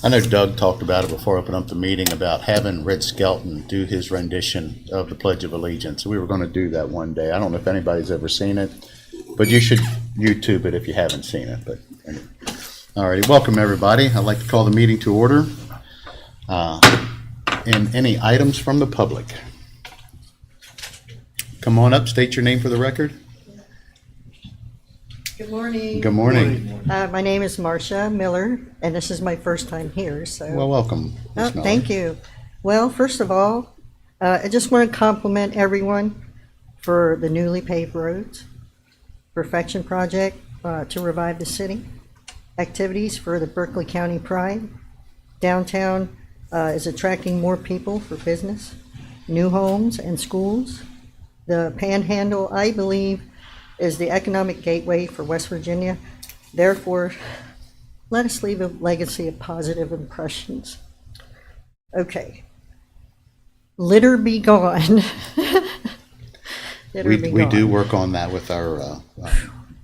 I know Doug talked about it before I opened up the meeting about having Red Skelton do his rendition of the Pledge of Allegiance. We were going to do that one day. I don't know if anybody's ever seen it, but you should YouTube it if you haven't seen it. But anyway. All righty, welcome everybody. I'd like to call the meeting to order. And any items from the public? Come on up, state your name for the record. Good morning. Good morning. My name is Marcia Miller, and this is my first time here. So, Well, welcome. Ms. Miller. Thank you. Well, first of all, I just want to compliment everyone for the newly paved roads, Perfection Project to revive the city, activities for the Berkeley County Pride. Downtown is attracting more people for business, new homes and schools. The Panhandle, I believe, is the economic gateway for West Virginia. Therefore, let us leave a legacy of positive impressions. Okay. Litter be gone. Litter be We gone. do work on that with our,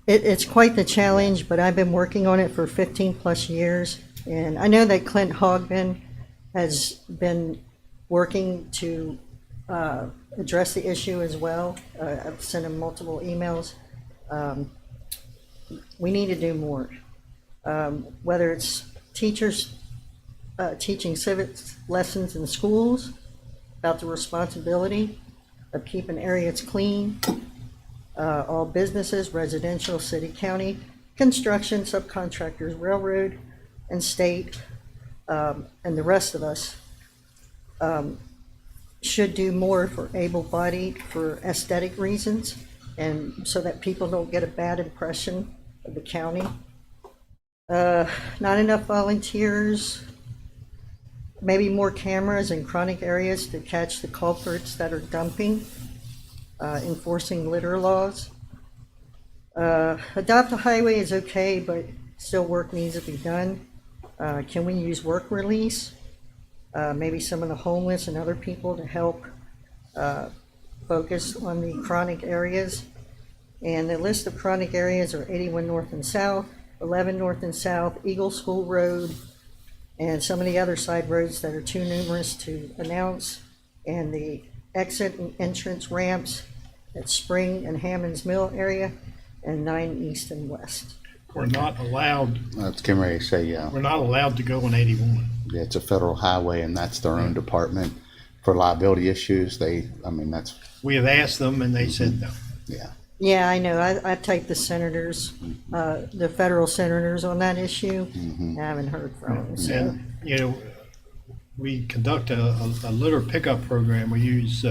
It's quite the challenge, but I've been working on it for 15 plus years. And I know that Clint Hogben has been working to address the issue as well. I've sent him multiple emails. We need to do more. Whether it's teachers teaching civics lessons in schools about the responsibility of keeping areas clean, all businesses, residential, city, county, construction, subcontractors, railroad, and state, and the rest of us should do more for able-bodied for aesthetic reasons, and so that people don't get a bad impression of the county. Not enough volunteers, maybe more cameras in chronic areas to catch the culprits that are dumping, enforcing litter laws. Adopt a highway is okay, but still work needs to be done. Can we use work release? Maybe some of the homeless and other people to help focus on the chronic areas. And the list of chronic areas are 81 North and South, 11 North and South, Eagle School Road, and some of the other side roads that are too numerous to announce, and the exit and entrance ramps at Spring and Hammond's Mill area, and 9 East and West. We're not allowed, I was getting ready to say, we're not allowed to go on 81. yeah, it's a federal highway and that's their own department for liability issues. That's, We have asked them and they said no. yeah. Yeah, I know. I've typed the senators, the federal senators on that issue. I haven't heard from them. So. And, you know, we conduct a litter pickup program. We use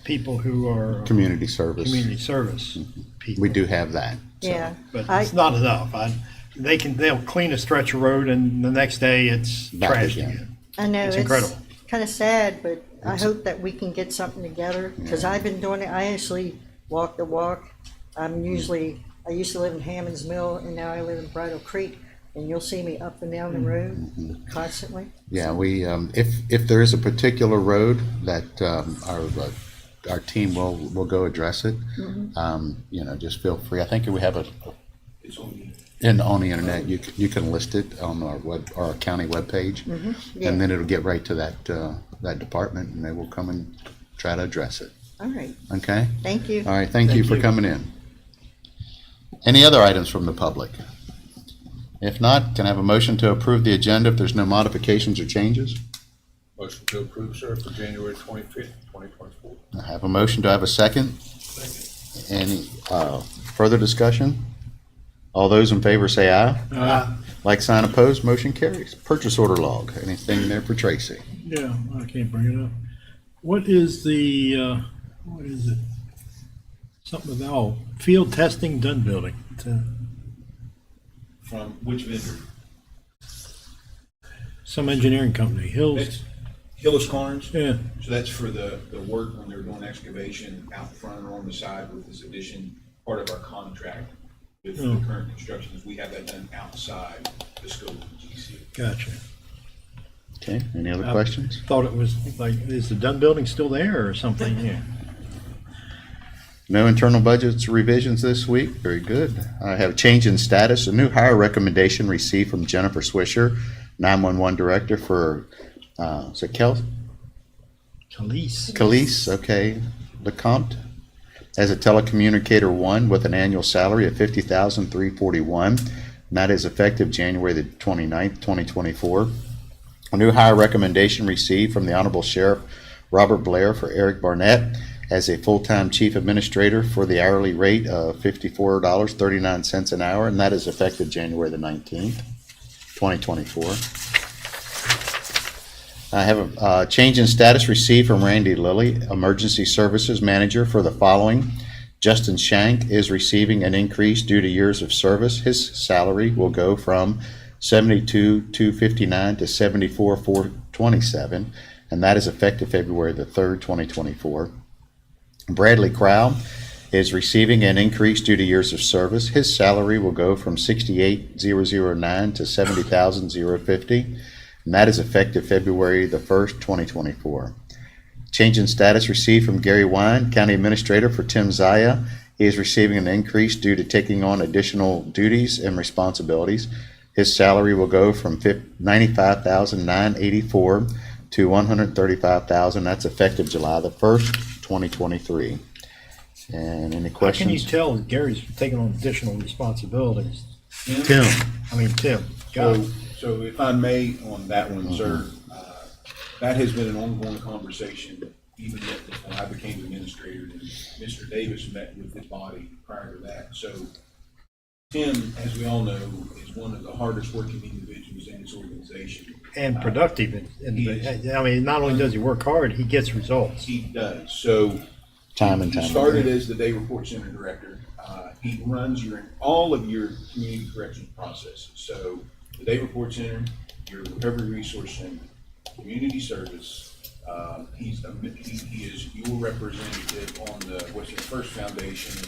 people who are Community service. community service people. We do have that. So. Yeah, But it's not enough. They'll clean a stretch of road and the next day it's Back trashed again. again. I know It's incredible. kind of sad, but I hope that we can get something together because I've been doing it. I actually walk the walk. I used to live in Hammond's Mill and now I live in Bridle Creek, and you'll see me up and down the road constantly. Yeah, we if there is a particular road that our team will go address it. Just feel free. I think we have on the internet. You can list it on our county webpage, Yeah. and then it'll get right to that department, and they will come and try to address it. All right. Okay. Thank you. All right. Thank you for coming in. Any other items from the public? If not, can I have a motion to approve the agenda if there's no modifications or changes? Motion to approve, sir, for January 25th, 2024. I have a motion. Do I have a second? Second. Any further discussion? All those in favor say aye. Like sign opposed, motion carries. Purchase order log. Anything there for Tracy? Yeah, I can't bring it up. What is the, what is it? Something about field testing done building. From which vendor? Some engineering company, Hills. It's Hillis Carnes. Yeah. So that's for the work when they're doing excavation out front or on the side with this addition, part of our contract with the current construction is we have that done outside the scope of GC. Gotcha. Okay. Any other questions? Thought it was like, is the Dunn building still there or something? Yeah. No internal budgets revisions this week. Very good. I have a change in status. A new hire recommendation received from Jennifer Swisher 911 director for, is it Khalees. Khalees, okay, LeCompte, as a telecommunicator one with an annual salary of $50,341, and that is effective January the 29th, 2024. A new hire recommendation received from the Honorable Sheriff Robert Blair for Eric Barnett as a full-time chief administrator for the hourly rate of $54.39 an hour, and that is effective January the 19th, 2024. I have a change in status received from Randy Lilly, Emergency Services Manager, for the following. Justin Shank is receiving an increase due to years of service. His salary will go from $72,259 to $74,427, and that is effective February the 3rd, 2024. Bradley Crowell is receiving an increase due to years of service. His salary will go from $68,009 to $70,050. And that is effective February the 1st, 2024. Change in status received from Gary Wine, County Administrator for Tim Zaya. He is receiving an increase due to taking on additional duties and responsibilities. His salary will go from $95,984 to $135,000. That's effective July the 1st, 2023. And any How questions? can you tell that Gary's taking on additional responsibilities? Tim. Tim. Got it. So if I may on that one, sir, that has been an ongoing conversation even when I became administrator, and Mr. Davis met with the body prior to that. So Tim, as we all know, is one of the hardest working individuals in this organization. And productive. He is. I mean, not only does he work hard, he gets results. He does. So Time and he time started again. as the day report center director. He runs all of your community corrections processes. So the day report center, your recovery resource center, community service. He is your representative on the what's your First Foundation.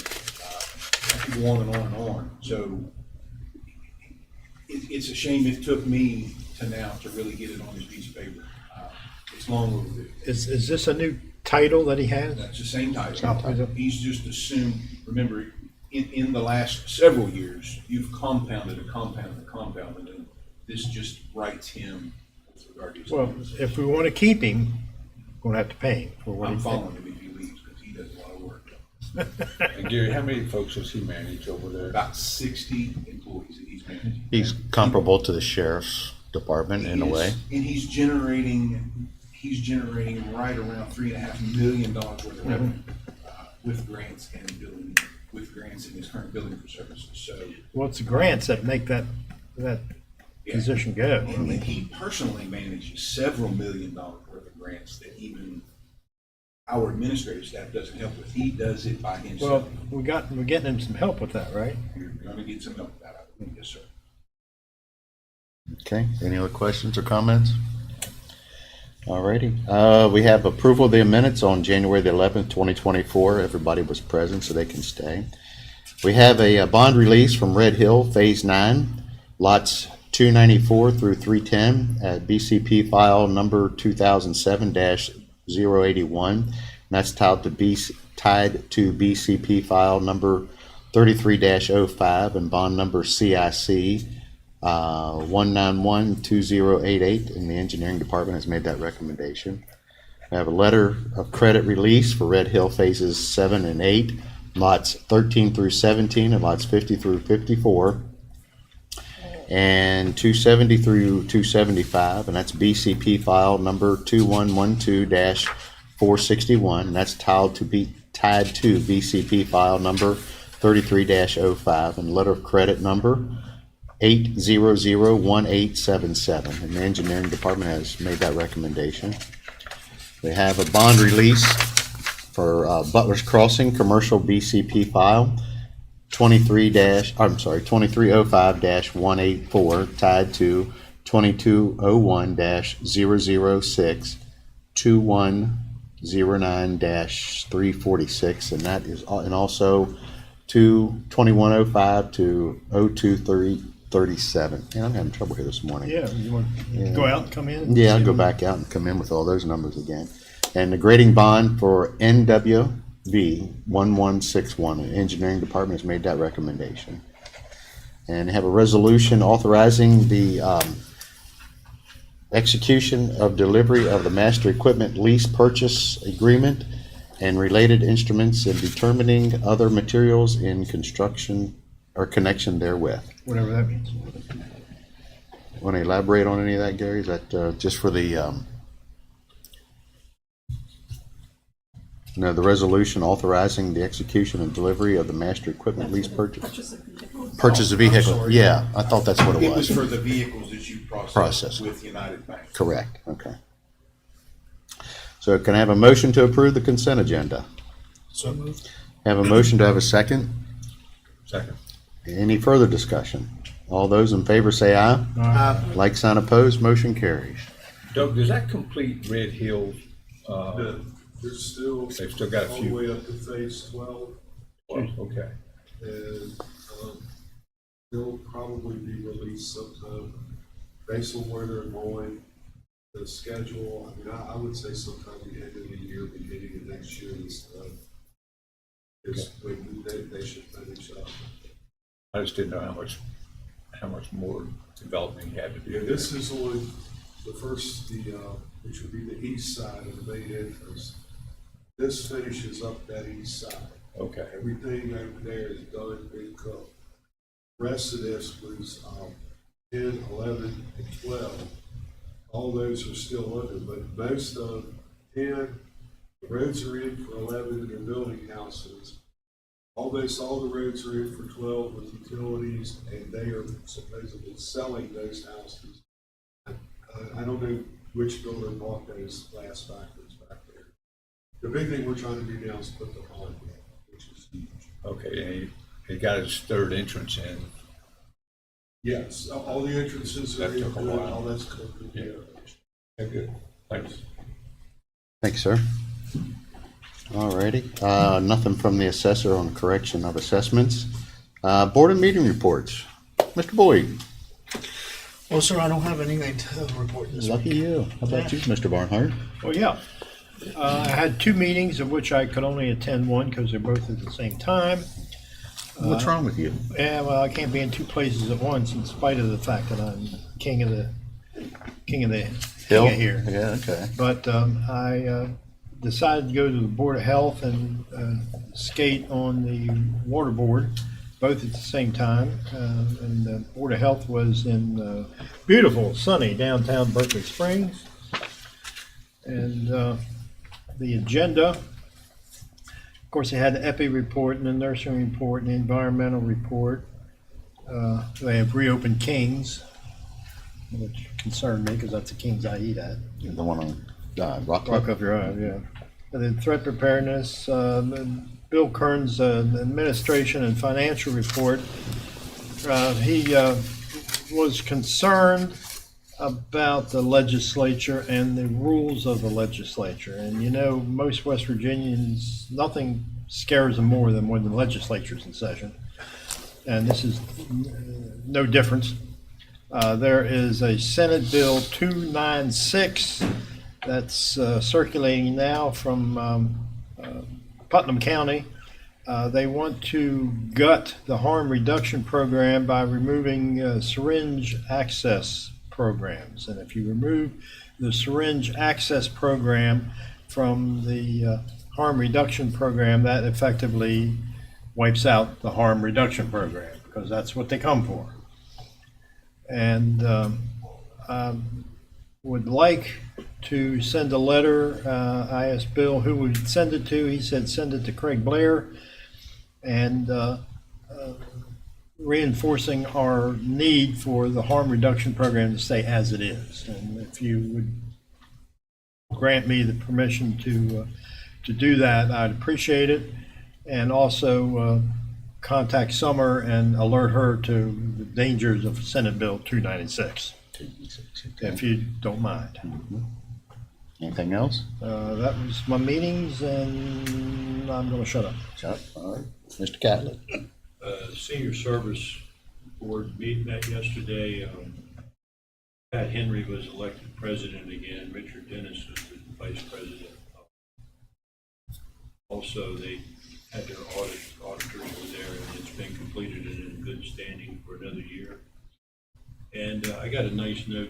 I could go on and on and on. So it's a shame it took me to now to really get it on this piece of paper. It's long overdue. Is this a new title that he has? That's the same title. Oh, is it? He's just assumed, remember, in the last several years, you've compounded, and this just writes him with regard to his. Well, if we want to keep him, we're going to have to pay him for what I'm he following him if he leaves, because he does a lot of work. And Gary, how many folks does he manage over there? About 60 employees that he's managing. He's comparable to the sheriff's department in a way. And he's generating right around $3.5 million worth of revenue with grants and in his current building for services. So What's the grants that make that yeah. position go? And he personally manages several $1 million worth of grants that even our administrative staff doesn't help with. He does it by himself. Well, we're getting him some help with that, right? You're going to get some help with that, I believe. Yes, sir. Okay, any other questions or comments? Alrighty, we have approval of the minutes on January the 11th, 2024. Everybody was present, so they can stay. We have a bond release from Red Hill, Phase 9, lots 294 through 310 at BCP file number 2007-081. And that's tied to BCP file number 33-05 and bond number CIC 1912088, and the engineering department has made that recommendation. We have a letter of credit release for Red Hill phases 7 and 8, lots 13 through 17 and lots 50 through 54, and 270 through 275, and that's BCP file number 2112-461, and that's tied to BCP file number 33-05, and letter of credit number 8001877, and the engineering department has made that recommendation. We have a bond release for Butler's Crossing commercial BCP file 2305-184 tied to 2201-006 2109-346, and that is, and also 2105 to 02337. Yeah, I'm having trouble here this morning. Yeah, you want to go out and come in? Yeah, I'll go back out and come in with all those numbers again. And the grading bond for NWV 1161, the engineering department has made that recommendation. And have a resolution authorizing the execution of delivery of the master equipment lease purchase agreement and related instruments and determining other materials in construction or connection therewith. Whatever that means. Want to elaborate on any of that, Gary? Is that just for the, no, the resolution authorizing the execution and delivery of the master equipment lease purchase? Purchase a vehicle, sorry. yeah, I thought that's what it It was was. for the vehicles that you Process. processed with United Bank. Correct, okay. So can I have a motion to approve the consent agenda? So moved. Have a motion to have a second? Second. Any further discussion? All those in favor say aye. Like sign opposed, motion carries. Doug, does that complete Red Hill? There's still They've still got a all the few. way up to phase 12, Okay. and they'll probably be released sometime based on where they're going. The schedule, I mean, I would say sometime the end of the year, beginning of next year is when they should finish up. I just didn't know how much more development you had to do. Yeah, this is on the first, which would be the east side of the main entrance. This finishes up that east side. Okay. Everything over there is done, been cooked. Rest of this was 10, 11, and 12. All those are still under, but most of 10, the roads are in for 11 and they're building houses. Almost all the roads are in for 12 with utilities, and they are supposedly selling those houses. I don't know which builder bought those last factories back there. The big thing we're trying to do now is put the pond in, which is huge. Okay, and he got his third entrance in. Yes, all the entrances are That in, took a good, while. all that's cooked. Yeah. Okay, good. Thanks. Thanks, sir. All righty. Nothing from the assessor on correction of assessments. Board and meeting reports. Mr. Boyd. Well, sir, I don't have anything to report this Lucky week. you. How about you, Mr. Barnhart? Well, yeah. I had two meetings of which I could only attend one because they're both at the same time. What's wrong with you? Yeah, well, I can't be in two places at once in spite of the fact that I'm king of the Hill? here. Yeah, okay. But I decided to go to the Board of Health and skate on the water board, both at the same time. And the Board of Health was in beautiful, sunny downtown Berkeley Springs. And the agenda, of course, they had the EPI report and the nursing report and the environmental report. They have reopened King's, which concerned me because that's the King's I eat at. The one on Rock Rock Drive, yeah. And then threat preparedness, Bill Kern's administration and financial report. He was concerned about the legislature and the rules of the legislature. And you know, most West Virginians, nothing scares them more than when the legislature's in session. And this is no difference. There is a Senate Bill 296 that's circulating now from Putnam County. They want to gut the harm reduction program by removing syringe access programs. And if you remove the syringe access program from the harm reduction program, that effectively wipes out the harm reduction program because that's what they come for. And I would like to send a letter. I asked Bill who would send it to. He said send it to Craig Blair, and reinforcing our need for the harm reduction program to stay as it is. And if you would grant me the permission to do that, I'd appreciate it. And also contact Summer and alert her to the dangers of Senate Bill 296, if you don't mind. Anything else? That was my meetings, and I'm going to shut up. Chuck, all right. Mr. Catlett. Senior Service Board met yesterday. Pat Henry was elected president again. Richard Dennis was the vice president. Also, they had their auditors were there, and it's been completed and in good standing for another year. And I got a nice note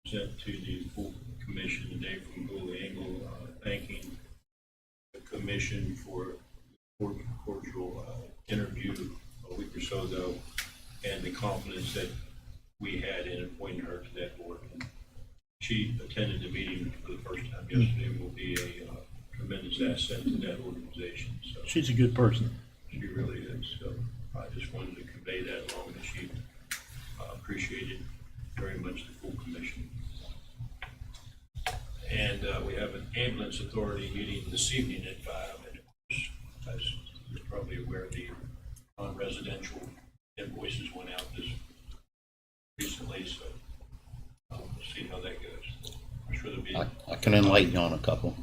present to the full commission today from Gullah Engle, thanking the commission for the cordial interview a week or so ago, and the confidence that we had in appointing her to that board. And she attended the meeting for the first time yesterday and will be a tremendous asset to that organization. So She's a good person. she really is. So I just wanted to convey that along, that she appreciated very much the full commission. And we have an ambulance authority meeting this evening at 5. And of course, as you're probably aware, the non-residential invoices went out this recently, so we'll see how that goes. I'm sure there'll be, I can enlighten you on a couple.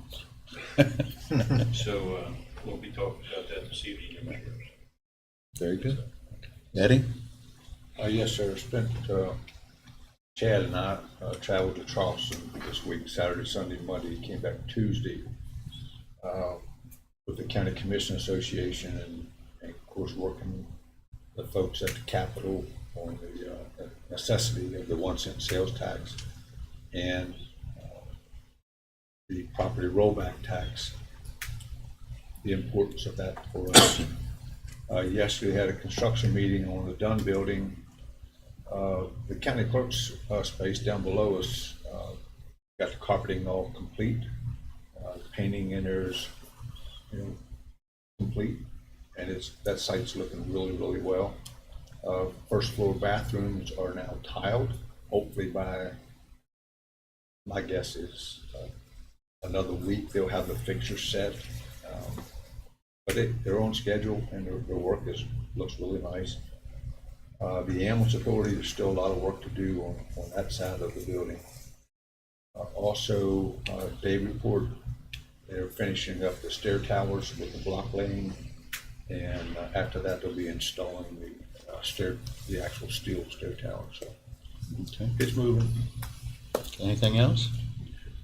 so we'll be talking about that this evening, I'm sure. Very good. Eddie? Yes, sir. Chad and I traveled to Charleston this week, Saturday, Sunday, Monday. Came back Tuesday with the County Commission Association and of course, working with the folks at the Capitol on the necessity of the 1 cent sales tax and the property rollback tax, the importance of that for us. Yesterday, had a construction meeting on the Dunn building. The county clerk's space down below us got the carpeting all complete. Painting in there is, complete, and that site's looking really, really well. First floor bathrooms are now tiled. Hopefully by, my guess is another week they'll have the fixture set. But they're on schedule and their work looks really nice. The ambulance authority, there's still a lot of work to do on that side of the building. Also, Dave report, they're finishing up the stair towers with the block laying, and after that they'll be installing the actual steel stair tower. So Okay. it's moving. Anything else?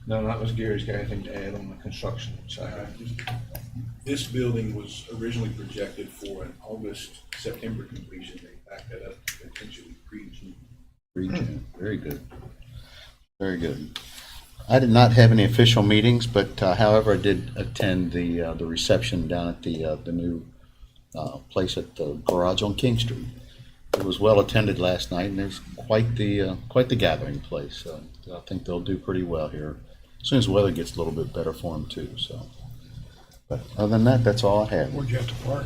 No, not unless Gary's got anything to add on the construction side. This building was originally projected for an August, September completion. They backed that up to potentially pre-June. Region. Very good. Very good. I did not have any official meetings, but however, I did attend the reception down at the new place at the garage on King Street. It was well attended last night, and there's quite the gathering place. So I think they'll do pretty well here as soon as the weather gets a little bit better for them too. So, but other than that, that's all I had. Where'd you have to park?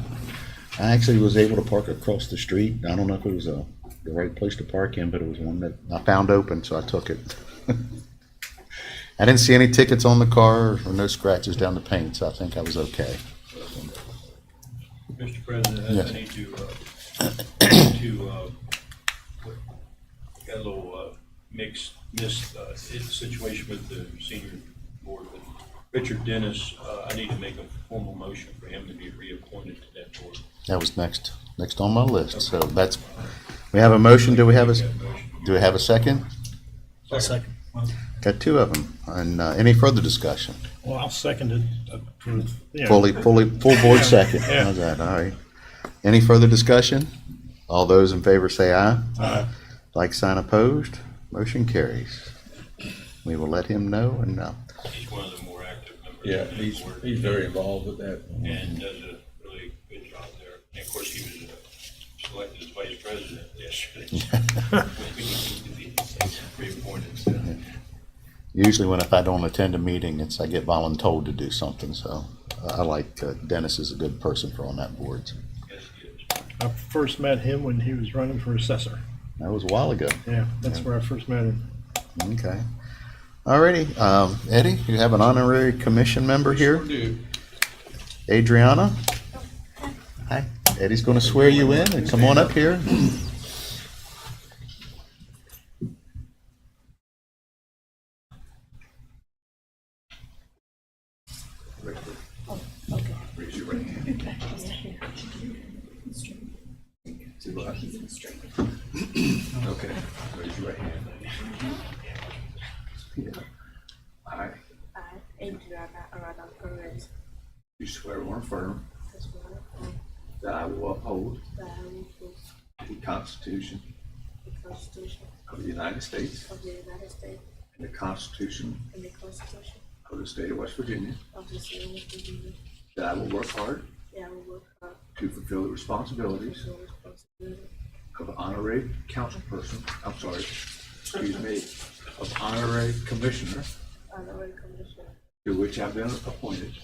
I actually was able to park across the street. I don't know if it was the right place to park in, but it was one that I found open, so I took it. I didn't see any tickets on the car or no scratches down the paint, so I think I was okay. Mr. President, Yes. I need to got a little mixed situation with the senior board. With Richard Dennis, I need to make a formal motion for him to be reappointed to that board. That was next on my list. So we have a motion. Do we have a second? I'll second. Got two of them. And any further discussion? Well, I'll second it. Full board second. Yeah. How's that? All right. Any further discussion? All those in favor say aye. Aye. Like sign opposed. Motion carries. We will let him know and He's one of the more active members. Yeah, of the board. he's very involved with that. And does a really good job there. And of course, he was selected as vice president yesterday. Reappointed, so. usually if I don't attend a meeting, I get voluntold to do something. So I like Dennis is a good person for on that board. Yes, he is. I first met him when he was running for assessor. That was a while ago. Yeah, that's where I first met him. Okay. Alrighty. Eddie, you have an honorary commission member here. Sure do. Adriana. Hi. Eddie's going to swear you in and come on up here. Raise your right hand. To the left. Okay, raise your right hand. I I, Adriana Arada Perez, do swear or affirm as well as that I will uphold that I will uphold the Constitution the Constitution of the United States of the United States and the Constitution and the Constitution of the State of West Virginia, of the State of West Virginia, that I will work hard that I will work hard to fulfill the to responsibilities fulfill the responsibility of honorary councilperson, I'm sorry, excuse me, of honorary commissioner, honorary commissioner to which I've been appointed,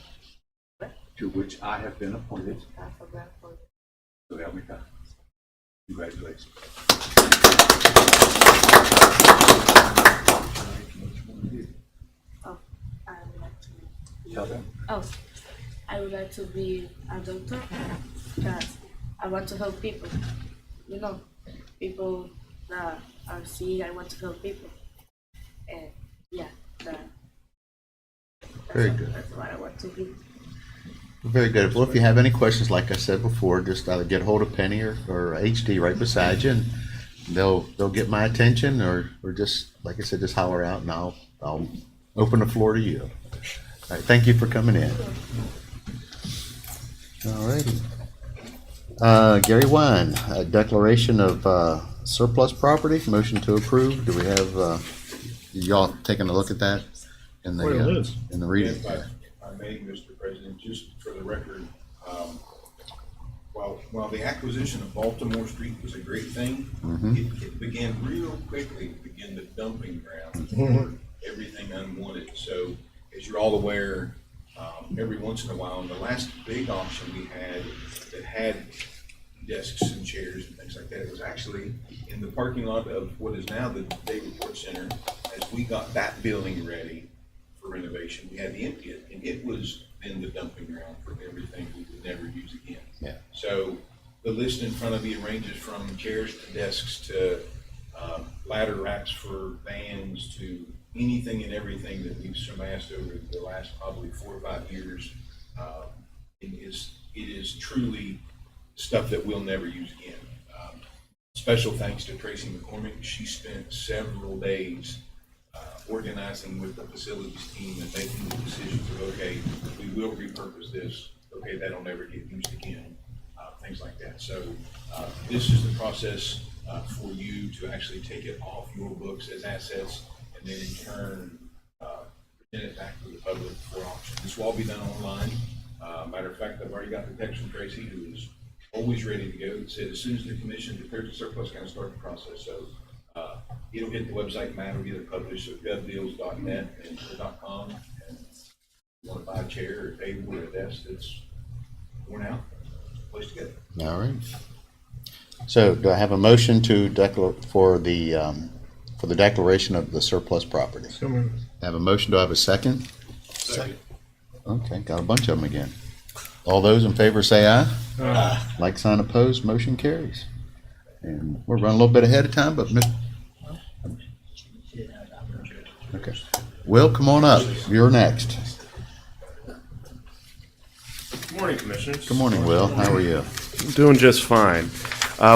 What? to which I have been appointed, half of that for so help me God. Congratulations. oh, I would like to Tell them. oh I would like to be a doctor because I want to help people. You know, people that are sick, I want to help people. And yeah, Very good. That's what I want to be. Very good. Well, if you have any questions, like I said before, just either get hold of Penny or HD right beside you, and they'll get my attention, or just like I said, just holler out, and I'll open the floor to you. All right. Thank you for coming in. All righty. Gary Wine, a declaration of surplus property. Motion to approve. Do we have y'all taking a look at that in the What it is. in the reading? If I may, Mr. President, just for the record, while the acquisition of Baltimore Street was a great thing, it began real quickly to begin the dumping ground for everything unwanted. So, as you're all aware, every once in a while, in the last big auction we had that had desks and chairs and things like that, it was actually in the parking lot of what is now the Davenport Center. As we got that building ready for renovation, we had to empty it, and it was then the dumping ground for everything we would never use again. Yeah. So the list in front of you ranges from chairs to desks to ladder racks for vans to anything and everything that we've surmassed over the last probably 4 or 5 years. It is truly stuff that we'll never use again. Special thanks to Tracy McCormick. She spent several days organizing with the facilities team and making the decisions of, okay, we will repurpose this. Okay, that'll never get used again. Things like that. So this is the process for you to actually take it off your books as assets and then in turn present it back to the public for auction. This will all be done online. Matter of fact, I've already got the text from Tracy, who is always ready to go. It said as soon as the commission declares the surplus, kind of start the process. So it'll hit the website, Matt will either publish at govdeals.net and .com. And if you want to buy a chair or a table or a desk that's worn out, place to go. All right. So do I have a motion to for the declaration of the surplus property? So moved. I have a motion. Do I have a second? Second. Okay, got a bunch of them again. All those in favor say aye. Like sign opposed, motion carries. And we're running a little bit ahead of time, but okay. Will, come on up. You're next. Good morning, Commissioners. Good morning, Will. How are you? Doing just fine.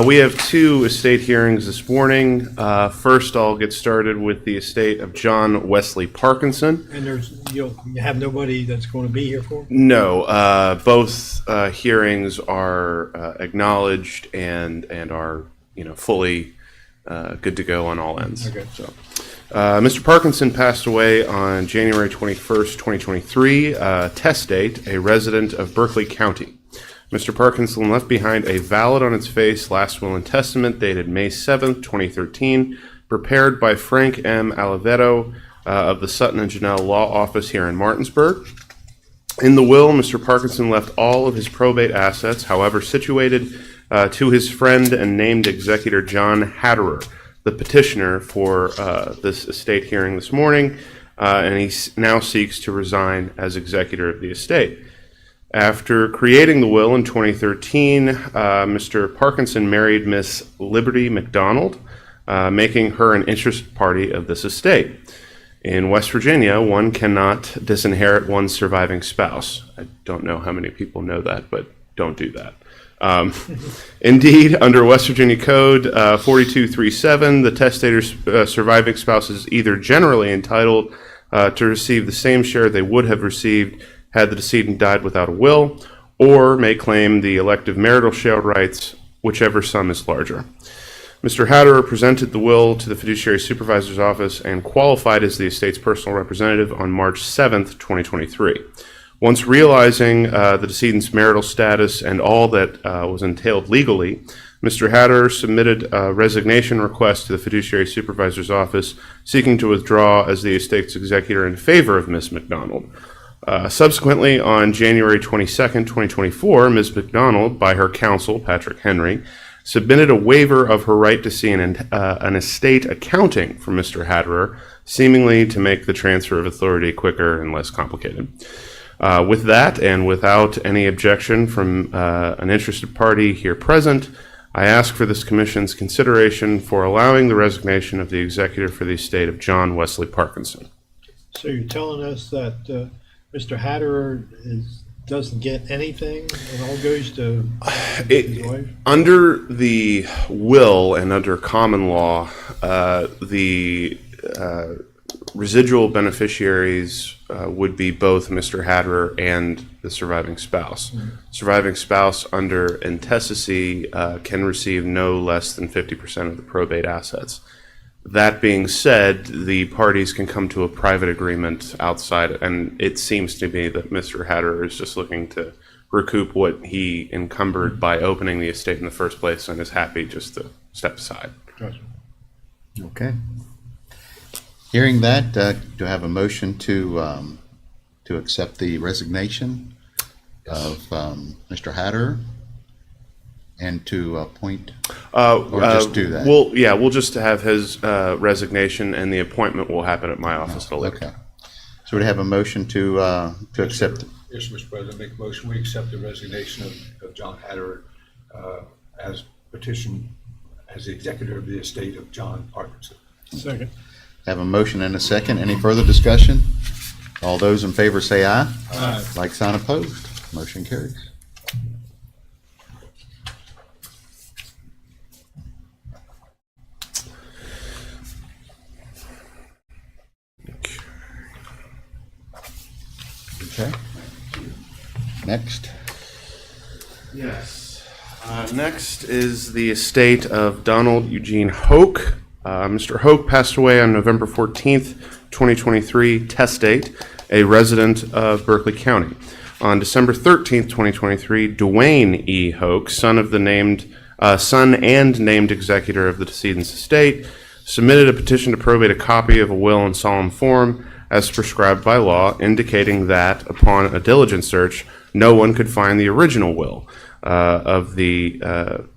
We have 2 estate hearings this morning. First, I'll get started with the estate of John Wesley Parkinson. And you have nobody that's going to be here for? No, both hearings are acknowledged and are fully good to go on all ends. Okay. So, Mr. Parkinson passed away on January 21st, 2023. Test date: a resident of Berkeley County. Mr. Parkinson left behind a valid on its face last will and testament dated May 7th, 2013, prepared by Frank M. Aliveto of the Sutton and Janelle Law Office here in Martinsburg. In the will, Mr. Parkinson left all of his probate assets, however situated, to his friend and named executor John Hatterer, the petitioner for this estate hearing this morning, and he now seeks to resign as executor of the estate. After creating the will in 2013, Mr. Parkinson married Miss Liberty McDonald, making her an interest party of this estate. In West Virginia, one cannot disinherit one's surviving spouse. I don't know how many people know that, but don't do that. Indeed, under West Virginia Code 4237, the testator's surviving spouse is either generally entitled to receive the same share they would have received had the decedent died without a will, or may claim the elective marital share rights, whichever sum is larger. Mr. Hatterer presented the will to the fiduciary supervisor's office and qualified as the estate's personal representative on March 7th, 2023. Once realizing the decedent's marital status and all that was entailed legally, Mr. Hatterer submitted a resignation request to the fiduciary supervisor's office seeking to withdraw as the estate's executor in favor of Ms. McDonald. Subsequently, on January 22nd, 2024, Ms. McDonald, by her counsel, Patrick Henry, submitted a waiver of her right to see an estate accounting for Mr. Hatterer, seemingly to make the transfer of authority quicker and less complicated. With that, and without any objection from an interested party here present, I ask for this commission's consideration for allowing the resignation of the executor for the estate of John Wesley Parkinson. So you're telling us that Mr. Hatterer doesn't get anything? It all goes to his wife? Under the will and under common law, the residual beneficiaries would be both Mr. Hatterer and the surviving spouse. Surviving spouse under intestacy can receive no less than 50% of the probate assets. That being said, the parties can come to a private agreement outside, and it seems to me that Mr. Hatterer is just looking to recoup what he encumbered by opening the estate in the first place and is happy just to step aside. Gotcha. Okay. Hearing that, do I have a motion to accept the resignation of Mr. Hatterer and to appoint, or just do that? We'll just have his resignation, and the appointment will happen at my office at a later Okay. time. So we have a motion to accept. Yes, Mr. President, make a motion, we accept the resignation of John Hatterer as petitioned as the executor of the estate of John Parkinson. Second. Have a motion and a second. Any further discussion? All those in favor say aye. Aye. Like sign opposed. Motion carries. Okay. Next. Yes. Next is the estate of Donald Eugene Hoke. Mr. Hoke passed away on November 14th, 2023, test date, a resident of Berkeley County. On December 13th, 2023, Dwayne E. Hoke, son and named executor of the decedent's estate, submitted a petition to probate a copy of a will in solemn form as prescribed by law, indicating that upon a diligent search, no one could find the original will of the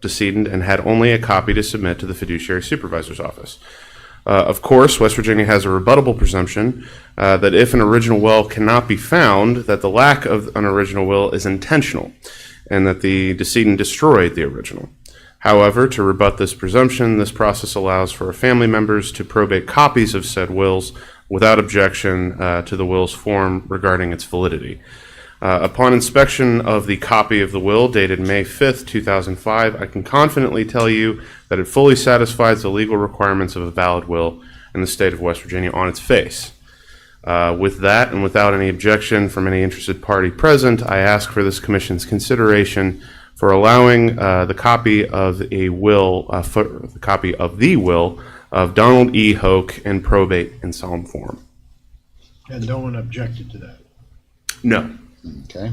decedent and had only a copy to submit to the fiduciary supervisor's office. Of course, West Virginia has a rebuttable presumption that if an original will cannot be found, that the lack of an original will is intentional and that the decedent destroyed the original. However, to rebut this presumption, this process allows for family members to probate copies of said wills without objection to the will's form regarding its validity. Upon inspection of the copy of the will dated May 5th, 2005, I can confidently tell you that it fully satisfies the legal requirements of a valid will in the state of West Virginia on its face. With that, and without any objection from any interested party present, I ask for this commission's consideration for allowing the copy of the will of Donald E. Hoke in probate in solemn form. And no one objected to that. No. Okay.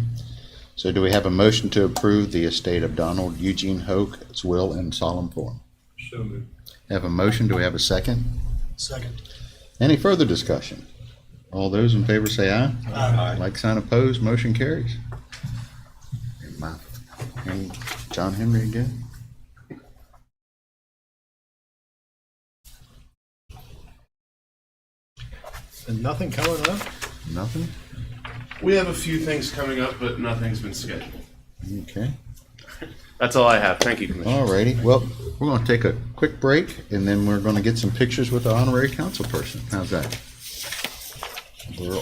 So do we have a motion to approve the estate of Donald Eugene Hoke's will in solemn form? So moved. Have a motion. Do we have a second? Second. Any further discussion? All those in favor say aye. Aye. Like sign opposed, motion carries. And John Henry again. And nothing coming up? Nothing? We have a few things coming up, but nothing's been scheduled. Okay. That's all I have. Thank you, Commissioner. All righty. Well, we're going to take a quick break, and then we're going to get some pictures with the honorary council person. How's that? We're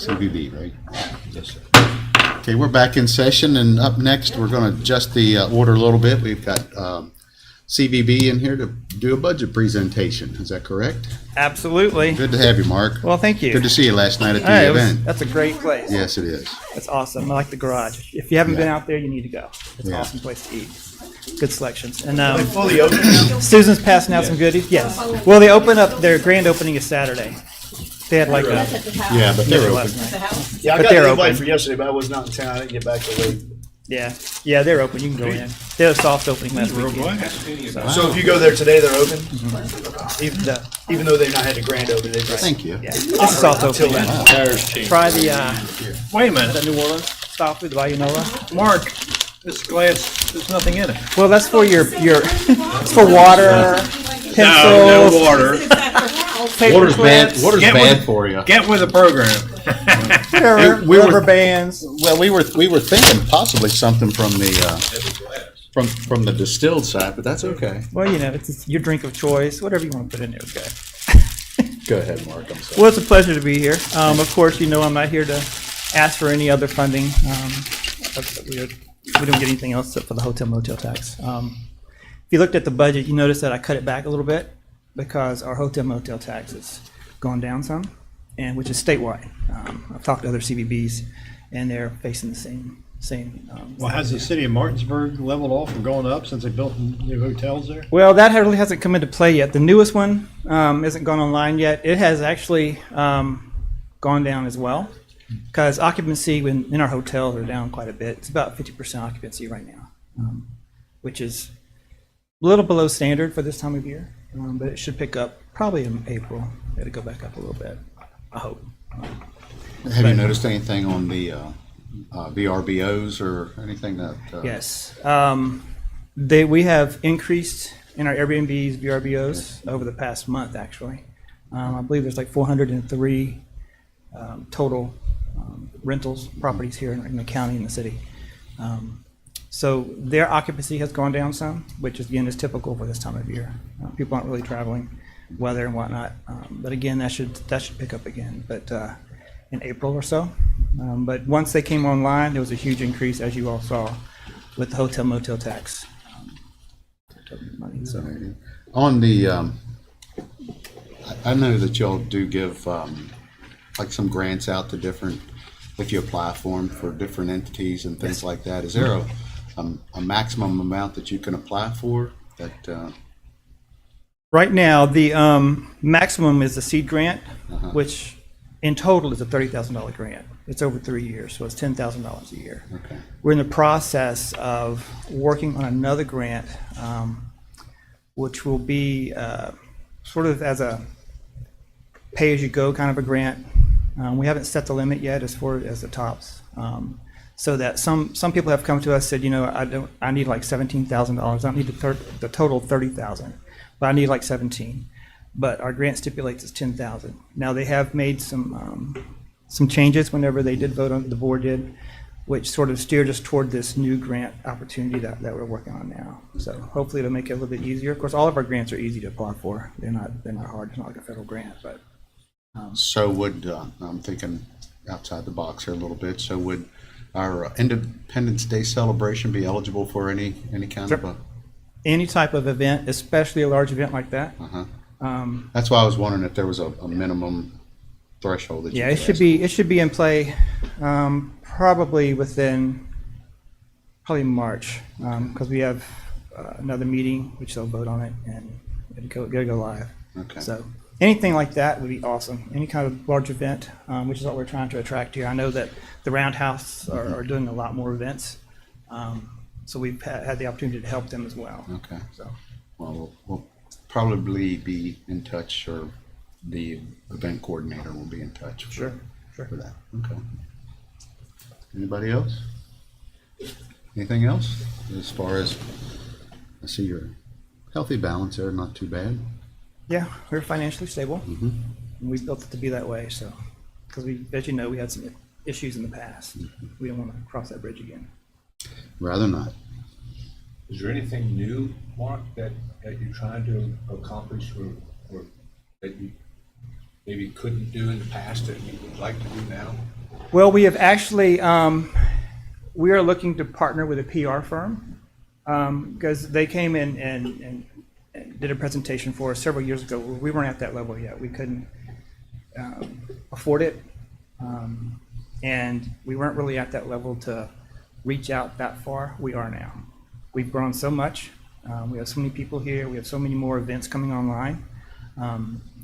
CBB, right? Yes, sir. Okay, we're back in session, and up next, we're going to adjust the order a little bit. We've got CBB in here to do a budget presentation. Is that correct? Absolutely. Good to have you, Mark. Well, thank you. Good to see you last night at Hey, the event. that's a great place. Yes, it is. That's awesome. I like the garage. If you haven't been Yeah. out there, you need to go. It's an Yeah. awesome place to eat. Good selections. And They fully open now? Susan's passing out some goodies. Yes. Well, they open up. Their grand opening is Saturday. They had like a Yeah, but they're open. last night. Yeah, I But got they're the invite open. for yesterday, but I was not in town. I didn't get back till late. Yeah, they're open. You can go in. They had a soft opening last week. So if you go there today, they're open? Even Even though they've not had the grand open, they just. Thank you. yeah, it's a soft opening. Try the Wait a minute, the New Orleans style food, the Bayunola. Mark, this glass, there's nothing in it. Well, that's for your it's for water, pencils, No water. paper Water's bad, clips, water's Get bad with- for you. Get with the program. whatever, We were- rubber bands. Well, we were thinking possibly something from the from the distilled side, but that's okay. Well, it's your drink of choice. Whatever you want to put in there, okay. Go ahead, Mark. I'm sorry. Well, it's a pleasure to be here. Of course, I'm not here to ask for any other funding. We don't get anything else except for the hotel motel tax. If you looked at the budget, you notice that I cut it back a little bit because our hotel motel tax has gone down some, and which is statewide. I've talked to other CVBs, and they're facing the same. Well, has the city of Martinsburg leveled off from going up since they built new hotels there? Well, that really hasn't come into play yet. The newest one isn't gone online yet. It has actually gone down as well because occupancy in our hotels are down quite a bit. It's about 50% occupancy right now, which is a little below standard for this time of year, but it should pick up probably in April. It'll go back up a little bit, I hope. Have you noticed anything on the VRBOs or anything that? Yes. We have increased in our Airbnbs, VRBOs over the past month, actually. I believe there's like 403 total rentals properties here in the county and the city. So their occupancy has gone down some, which again is typical for this time of year. People aren't really traveling, weather and whatnot. But again, that should pick up again. But in April or so. But once they came online, there was a huge increase, as you all saw, with the hotel motel tax. Money, so. On the, I know that y'all do give like some grants out to different, if you apply for them for different entities and things like that. Is there a maximum amount that you can apply for that? Right now, the maximum is the seed grant, which in total is a $30,000 grant. It's over 3 years, so it's $10,000 a year. Okay. We're in the process of working on another grant, which will be sort of as a pay-as-you-go kind of a grant. We haven't set the limit yet as far as the tops. So that some people have come to us said, I need like $17,000. I don't need the total $30,000, but I need like 17. But our grant stipulates it's 10,000. Now they have made some changes whenever they did vote on, the board did, which sort of steered us toward this new grant opportunity that we're working on now. So hopefully it'll make it a little bit easier. Of course, all of our grants are easy to apply for. They're not hard. It's not like a federal grant, but. So would, I'm thinking outside the box here a little bit, so would our Independence Day celebration be eligible for any kind of a? Any type of event, especially a large event like that. That's why I was wondering if there was a minimum threshold that you Yeah, could it should be in play probably within March because we have another meeting which they'll vote on it and it'll go live. Okay. So anything like that would be awesome. Any kind of large event, which is what we're trying to attract here. I know that the Roundhouse are doing a lot more events, so we've had the opportunity to help them as well. Okay. So. Well, we'll probably be in touch, or the event coordinator will be in touch. Sure. For that. Okay. Anybody else? Anything else? As far as, I see your healthy balance there, not too bad. Yeah, we're financially stable. And we built it to be that way. So, because as you know, we had some issues in the past. We don't want to cross that bridge again. Rather not. Is there anything new, Mark, that you're trying to accomplish or that you maybe couldn't do in the past that you would like to do now? Well, we have actually, we are looking to partner with a PR firm because they came in and did a presentation for us several years ago. We weren't at that level yet. We couldn't afford it. And we weren't really at that level to reach out that far. We are now. We've grown so much. We have so many people here. We have so many more events coming online.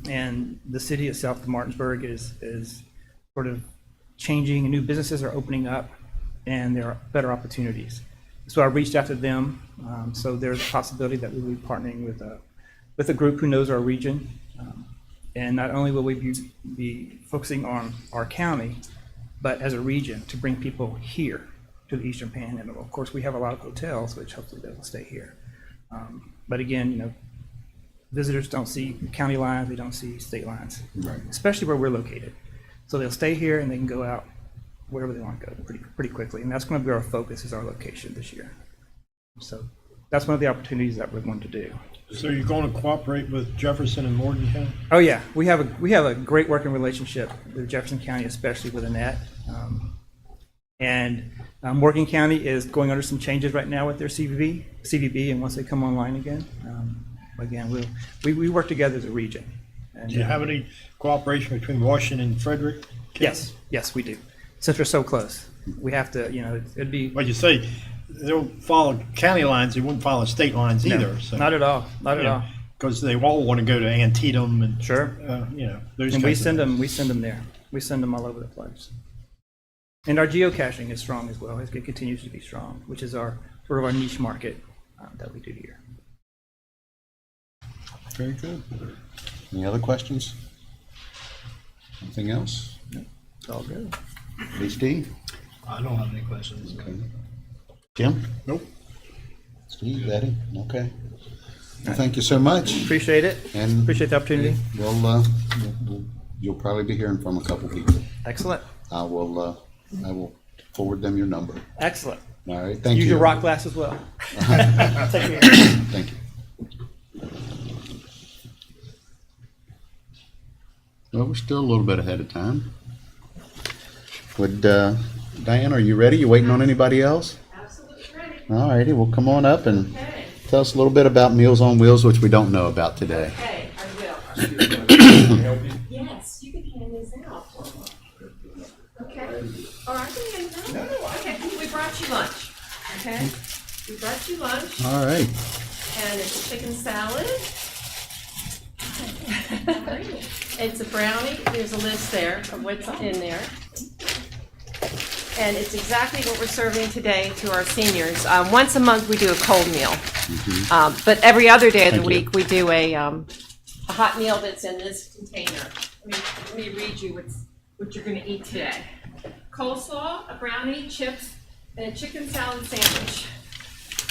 And the city itself, Martinsburg, is sort of changing, and new businesses are opening up, and there are better opportunities. So I reached out to them. So there's a possibility that we will be partnering with a group who knows our region. And not only will we be focusing on our county, but as a region to bring people here to the Eastern Panhandle. Of course, we have a lot of hotels, which hopefully they will stay here. But again, you know, visitors don't see county lines, they don't see state lines, Right. especially where we're located. So they'll stay here and they can go out wherever they want to go pretty quickly. And that's going to be our focus, is our location this year. So that's one of the opportunities that we're going to do. So you're going to cooperate with Jefferson and Morgan County? Oh yeah, we have a great working relationship with Jefferson County, especially with Annette. Morgan County is going under some changes right now with their CVB, and once they come online again, we work together as a region. And, Do you have any cooperation between Washington and Frederick? Yes, we do. Since we're so close, we have to. You know, it'd be Well, you say they don't follow county lines, they wouldn't follow state lines no, either. So, not at all, not at all. Because they all want to go to Antietam and, Sure. you know, those And we kinds of send things. them there. We send them all over the place. And our geocaching is strong as well. It continues to be strong, which is our sort of our niche market that we do here. Very good. Any other questions? Anything else? It's all good. Steve? I don't have any questions. Okay. Jim? Nope. Steve, Eddie? Okay. Well, thank you so much. Appreciate it. And Appreciate the opportunity. You'll probably be hearing from a couple people. Excellent. I will forward them your number. Excellent. All right, thank you. Use your rock glass as well. Take care. Thank you. Well, we're still a little bit ahead of time. Would, Diane, are you ready? You waiting on anybody else? Absolutely ready. All righty, well, come on up and Okay. tell us a little bit about Meals on Wheels, which we don't know about today. Okay, I will. Yes, you can hand these out. Okay. Or I can hand them. No. Okay, we brought you lunch. Okay? We brought you lunch, All right. and it's a chicken salad. It's a brownie. There's a list there of what's in there. And it's exactly what we're serving today to our seniors. Once a month, we do a cold meal. But every other day of the Thank you. week, we do a hot meal that's in this container. Let me read you what you're going to eat today. Coleslaw, a brownie, chips, and a chicken salad sandwich.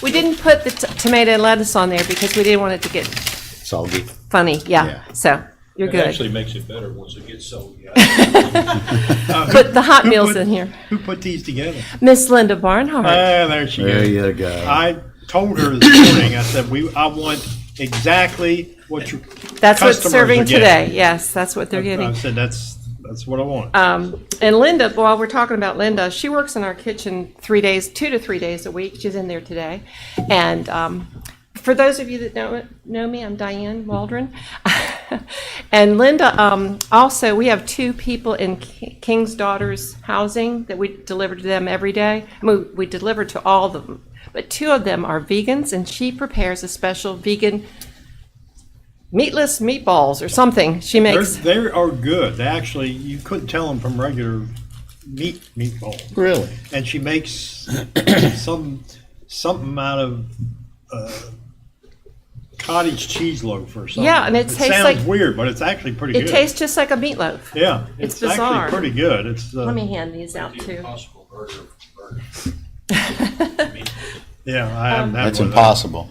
We didn't put the tomato and lettuce on there because we didn't want it to get Soggy. funny. Yeah. Yeah. So you're It good. actually makes it better once it gets sold. Put the hot meals in here. Who put these together? Miss Linda Barnhart. There she There goes. you go. I told her this morning, I said, I want exactly what your That's what's customers serving are getting. today. Yes, that's what they're I getting. said, that's what I want. And Linda, while we're talking about Linda, she works in our kitchen 2 to 3 days a week. She's in there today. And for those of you that know me, I'm Diane Waldron. And Linda, also, we have 2 people in King's Daughters housing that we deliver to them every day. I mean, we deliver to all of them, but 2 of them are vegans, and she prepares a special vegan meatless meatballs or something she makes. They are good. They actually, you couldn't tell them from regular meatballs. Really? And she makes something out of cottage cheese loaf or something. Yeah, and it tastes sounds like- weird, but it's actually pretty It good. tastes just like a meatloaf. Yeah, it's it's bizarre. actually pretty good. It's Let me hand these out The too. Impossible burger. yeah. I haven't had That's one of those. impossible.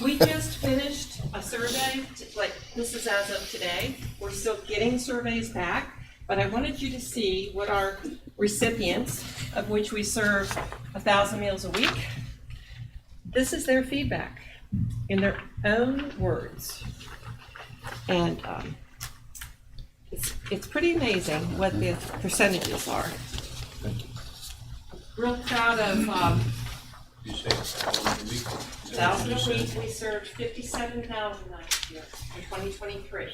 We just finished a survey, like this is as of today. We're still getting surveys back, but I wanted you to see what our recipients, of which we serve 1,000 meals a week, this is their feedback in their own words. And it's it's pretty amazing what the percentages are. Real proud of, You say 1,000 a week? 1,000 a week, we served 57,000 last year in 2023.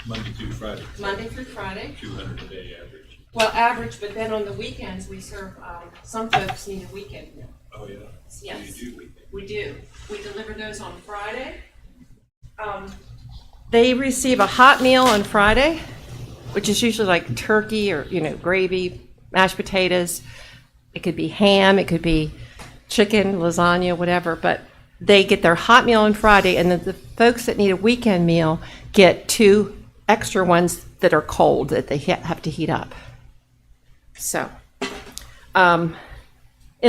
Monday through Friday, Monday through Friday. 200 a day average. Well, average, but then on the weekends, we serve, some folks need a weekend meal. Oh, yeah? Yes. So you do weekend. We do. We deliver those on Friday. They receive a hot meal on Friday, which is usually like turkey or, gravy, mashed potatoes. It could be ham, it could be chicken, lasagna, whatever, but they get their hot meal on Friday, and then the folks that need a weekend meal get 2 extra ones that are cold that they have to heat up. So, in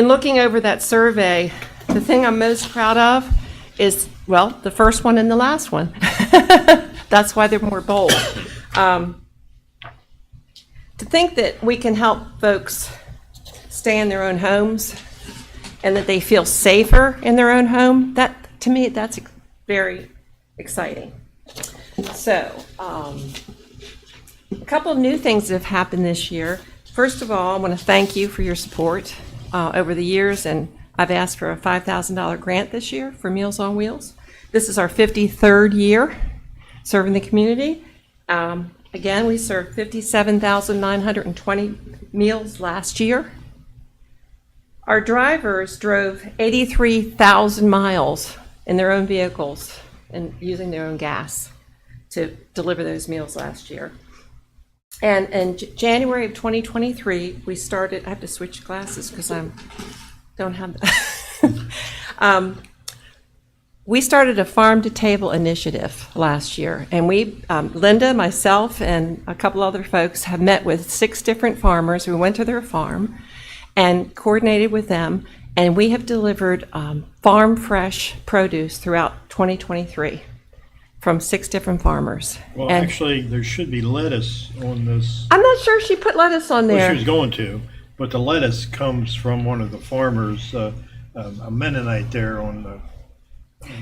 looking over that survey, the thing I'm most proud of is, well, the first one and the last one. That's why they're more bold. To think that we can help folks stay in their own homes and that they feel safer in their own home, that, to me, that's very exciting. So, a couple of new things that have happened this year. First of all, I want to thank you for your support over the years, and I've asked for a $5,000 grant this year for Meals on Wheels. This is our 53rd year serving the community. Again, we served 57,920 meals last year. Our drivers drove 83,000 miles in their own vehicles and using their own gas to deliver those meals last year. And in January of 2023, we started, I have to switch glasses because I don't have that. We started a farm-to-table initiative last year, and we, Linda, myself, and a couple other folks have met with 6 different farmers. We went to their farm and coordinated with them, and we have delivered farm fresh produce throughout 2023 from 6 different farmers. Well, And actually, there should be lettuce on this. I'm not sure she put lettuce on Well, there. she was going to, but the lettuce comes from one of the farmers, a Mennonite there on the,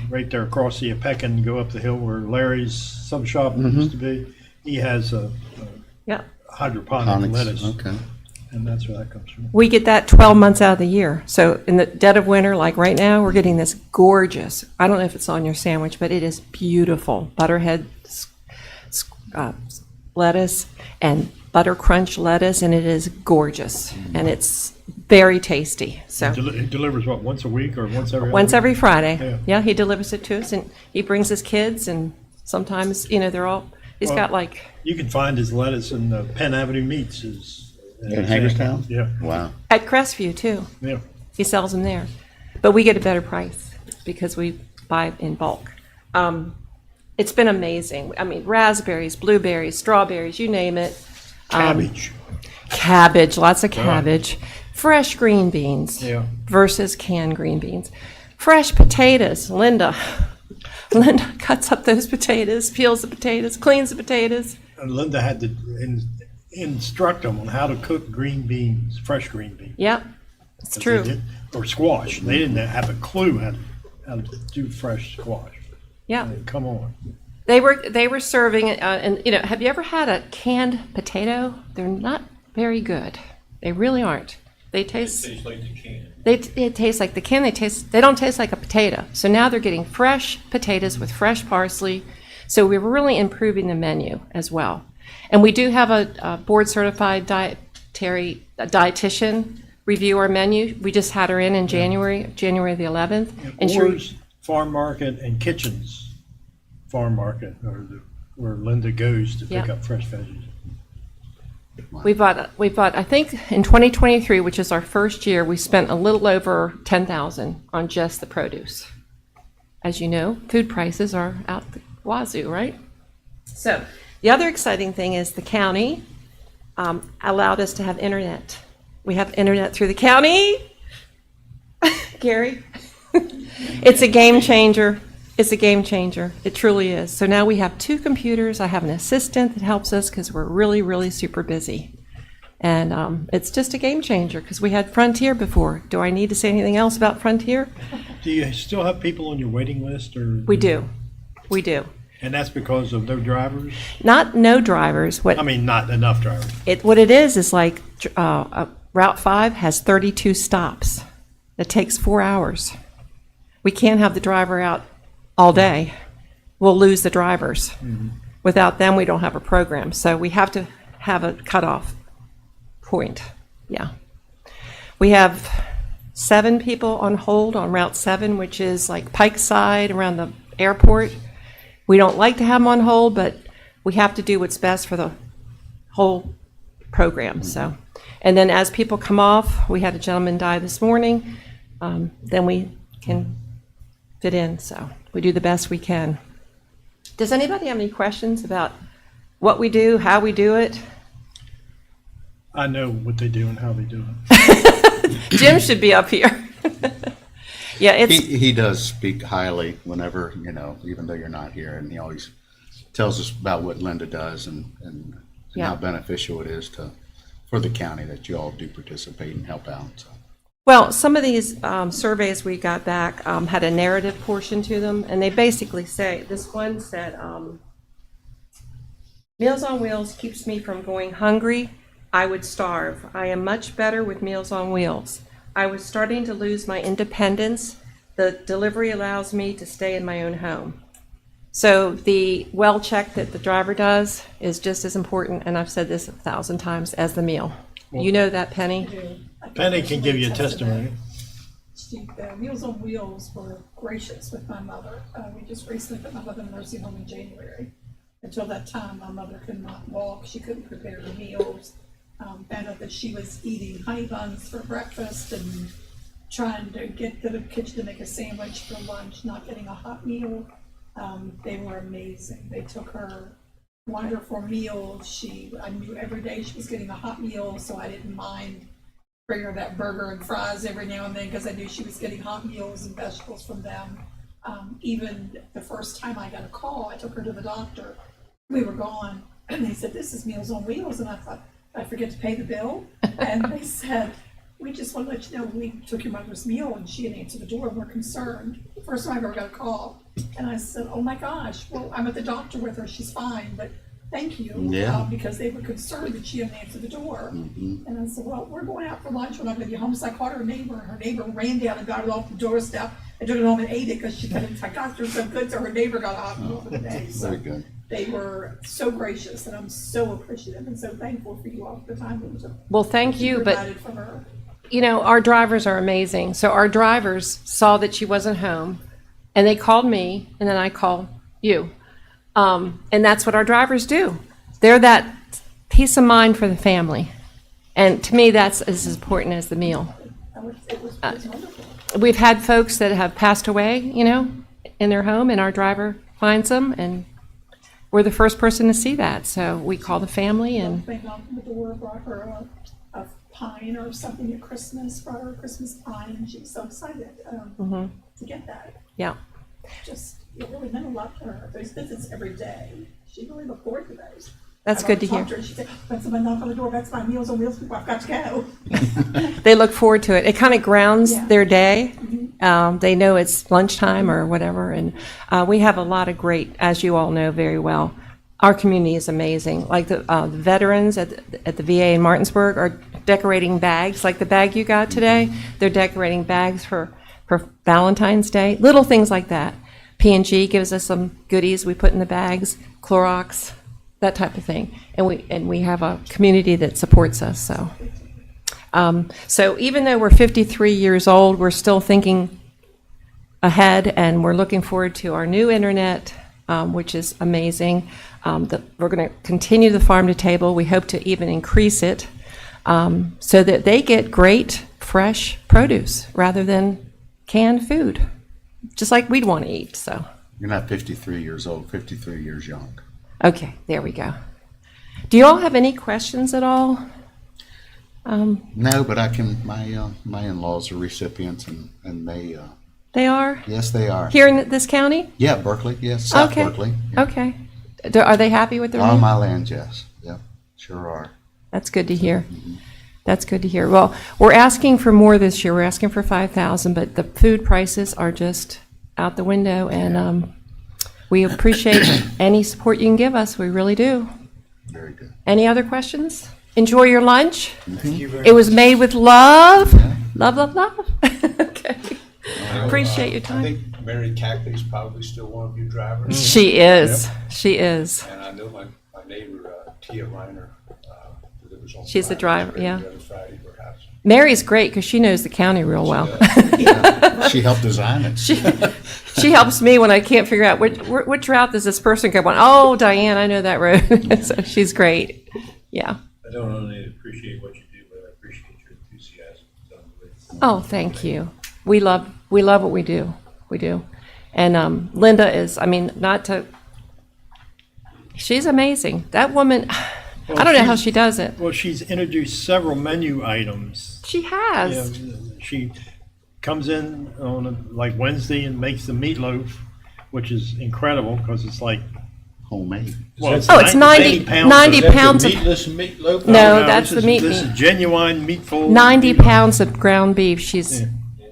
right there across the Apecan, go up the hill where Larry's sub shop used to be. He has a Yeah. hydroponic lettuce, Okay. and that's where that comes from. We get that 12 months out of the year. So in the dead of winter, like right now, we're getting this gorgeous, I don't know if it's on your sandwich, but it is beautiful butterhead lettuce and butter crunch lettuce, and it is gorgeous. And it's very tasty. So It delivers what, once a week or once every? once other every week? Friday. Yeah. Yeah, he delivers it to us, and he brings his kids, and sometimes, they're all, he's Well, got like, You can find his lettuce in the Penn Avenue Meats is. In Hagerstown? Yeah, Wow. at Crestview too. yeah. He sells them there. But we get a better price because we buy in bulk. It's been amazing. I mean, raspberries, blueberries, strawberries, you name it. Cabbage. Cabbage, lots of cabbage. Fresh green beans Yeah. versus canned green beans. Fresh potatoes. Linda cuts up those potatoes, peels the potatoes, cleans the potatoes. And Linda had to instruct them on how to cook green beans, fresh green beans. Yep, it's 'Cause they true. did- Or squash. They didn't have a clue how to do fresh squash. Yeah. Come on. They were serving, and have you ever had a canned potato? They're not very good. They really aren't. They taste. Tastes like the can. It tastes like the can. They don't taste like a potato. So now they're getting fresh potatoes with fresh parsley. So we're really improving the menu as well. And we do have a board certified dietitian review our menu. We just had her in January the 11th. And she, Orr's Farm Market and Kitchens Farm Market are where Linda goes to pick Yeah. up fresh veggies. we bought, I think in 2023, which is our first year, we spent a little over $10,000 on just the produce. As you know, food prices are out the wazoo, right? So the other exciting thing is the county allowed us to have internet. We have internet through the county. Gary, it's a game changer. It's a game changer. It truly is. So now we have 2 computers. I have an assistant that helps us because we're really, really super busy. And it's just a game changer because we had Frontier before. Do I need to say anything else about Frontier? Do you still have people on your waiting list or? We do. We do. And that's because of no drivers? Not no drivers. I mean, not enough drivers. What it is like Route 5 has 32 stops. It takes 4 hours. We can't have the driver out all day. We'll lose the drivers. Without them, we don't have a program. So we have to have a cutoff point. Yeah. We have 7 people on hold on Route 7, which is like Pike Side around the airport. We don't like to have them on hold, but we have to do what's best for the whole program. So, and then as people come off, we had a gentleman die this morning, then we can fit in. So we do the best we can. Does anybody have any questions about what we do, how we do it? I know what they do and how they do it. Jim should be up here. Yeah, it's He does speak highly whenever, you know, even though you're not here, and he always tells us about what Linda does and Yeah. how beneficial it is for the county that you all do participate and help out. So. well, some of these surveys we got back had a narrative portion to them, and they basically say, this one said, Meals on Wheels keeps me from going hungry. I would starve. I am much better with Meals on Wheels. I was starting to lose my independence. The delivery allows me to stay in my own home. So the well check that the driver does is just as important, and I've said this 1,000 times, as the meal. You know that, Penny? Penny can give you a testimony. Meals on Wheels were gracious with my mother. We just recently put my mother in a nursing home in January. Until that time, my mother could not walk. She couldn't prepare the meals. Found out that she was eating honey buns for breakfast and trying to get to the kitchen to make a sandwich for lunch, not getting a hot meal. They were amazing. They took her wonderful meals. I knew every day she was getting a hot meal, so I didn't mind bringing her that burger and fries every now and then because I knew she was getting hot meals and vegetables from them. Even the first time I got a call, I took her to the doctor. We were gone, and they said, "This is Meals on Wheels," and I thought, I forget to pay the bill. And they said, "We just want to let you know we took your mother's meal," and she didn't answer the door, and we're concerned. The first time I ever got a call. And I said, "Oh my gosh, well, I'm at the doctor with her, she's fine, but thank you." Yeah. Because they were concerned that she didn't answer the door. And I said, "Well, we're going out for lunch, we're not going to be home." So I called her neighbor, and her neighbor ran down and got it off the doorstep and took it home and ate it because she couldn't, I got her so good, so her neighbor got a hot meal for the day. So Very good. they were so gracious, and I'm so appreciative and so thankful for you all for the time that you took. Well, thank you, but Provided for her. you know, our drivers are amazing. So our drivers saw that she wasn't home, and they called me, and then I called you. And that's what our drivers do. They're that peace of mind for the family. And to me, that's as important as the meal. It was wonderful. We've had folks that have passed away, you know, in their home, and our driver finds them, and we're the first person to see that. So we call the family, and They knocked on the door, brought her a pine or something at Christmas, brought her a Christmas pine, and she was so excited to get that. yeah. Just, it really meant a lot to her. Those visits every day, she really looked forward to those. That's I've good to talked hear. her, she said, "When somebody knock on the door, that's my Meals on Wheels people, I've got to go." They look forward to it. It kind of grounds Yeah. their day. They know it's lunchtime or whatever. And we have a lot of great, as you all know very well, our community is amazing. Like the veterans at the VA in Martinsburg are decorating bags, like the bag you got today. They're decorating bags for Valentine's Day, little things like that. P&G gives us some goodies we put in the bags, Clorox, that type of thing. And we have a community that supports us, so. So even though we're 53 years old, we're still thinking ahead, and we're looking forward to our new internet, which is amazing. We're going to continue the farm to table. We hope to even increase it so that they get great, fresh produce rather than canned food, just like we'd want to eat. So, You're not 53 years old, 53 years young. okay, there we go. Do you all have any questions at all? No, but I can, my in-laws are recipients and they, They are yes, they are. here in this county? Yeah, Berkeley, yes, South Okay. Berkeley. Yeah. Okay. Are they happy with their On meal? my land, yes. Yep, sure are. That's good to hear. That's good to hear. Well, we're asking for more this year. We're asking for 5,000, but the food prices are just out the window, and We appreciate any support you can give us. We really do. Very good. Any other questions? Enjoy your lunch. Thank you very It was much. made with love. Love, love, love. Okay. Appreciate your I time. think Mary Cackley's probably still one of your drivers. She is. She is. And I know my neighbor, Tia Reiner, that was on. She's a Friday, driver, maybe yeah. the other Friday perhaps. Mary's great because she knows the county real well. She helped design it. She helps me when I can't figure out which route does this person go on. Oh, Diane, I know that road. So she's great. Yeah. I don't only appreciate what you do, but I appreciate your enthusiasm. It's unbelievable. Oh, thank you. We love what we do. We do. And Linda is, I mean, she's amazing. That woman, I don't know how she does it. Well, she's introduced several menu items. She has. Yeah, she comes in on like Wednesday and makes the meatloaf, which is incredible because it's like, Homemade. well, Oh, it's 90 pounds of, Meatless meatloaf? no, that's this the is- meat. This is genuine meatful. 90 pounds of ground beef. She's Yeah.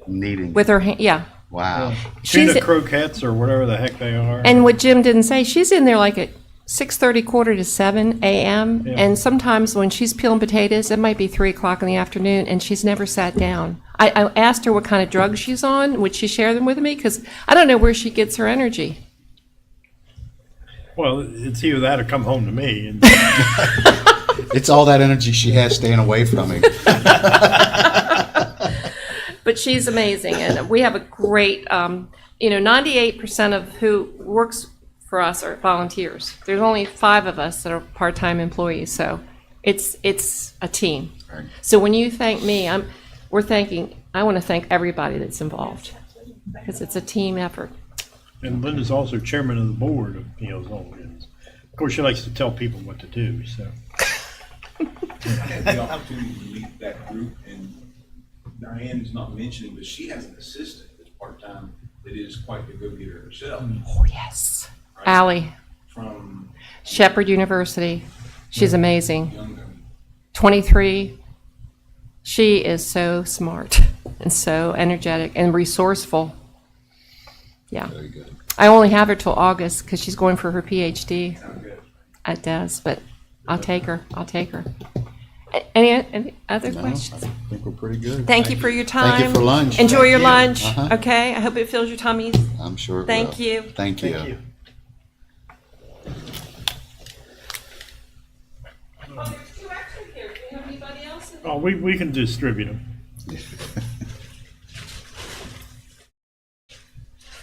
Kneading. with her hand. Yeah. Wow. Tuna She's, croquettes or whatever the heck they are. and what Jim didn't say, she's in there like at 6:30, quarter to 7 a.m. Yeah. And sometimes when she's peeling potatoes, it might be 3 o'clock in the afternoon, and she's never sat down. I asked her what kind of drugs she's on. Would she share them with me? Because I don't know where she gets her energy. Well, it's either that or come home to me. And It's all that energy she has staying away from him. But she's amazing, and we have a great, 98% of who works for us are volunteers. There's only 5 of us that are part-time employees, so it's a team. Right. So when you thank me, I want to thank everybody that's involved, because it's a team effort. And Linda's also chairman of the board of Meals on Wheels. Of course, she likes to tell people what to do, so. I had the opportunity to lead that group, and Diane is not mentioning, but she has an assistant that's part-time that is quite the go-getter herself. Oh, yes. Allie, From Shepherd University. She's amazing. young, 23. She is so smart and so energetic and resourceful. Yeah. Very good. I only have her till August because she's going for her PhD good. at DES, but I'll take her. Any other No, I questions? think we're pretty good. Thank you for your time. Thank you for lunch. Enjoy your you. lunch. Uh-huh. Okay. I hope it fills your tummies. I'm sure it Thank will. you. Thank you. Thank you. Oh, there's 2 extra here. Do you have anybody else? Oh, we can distribute them.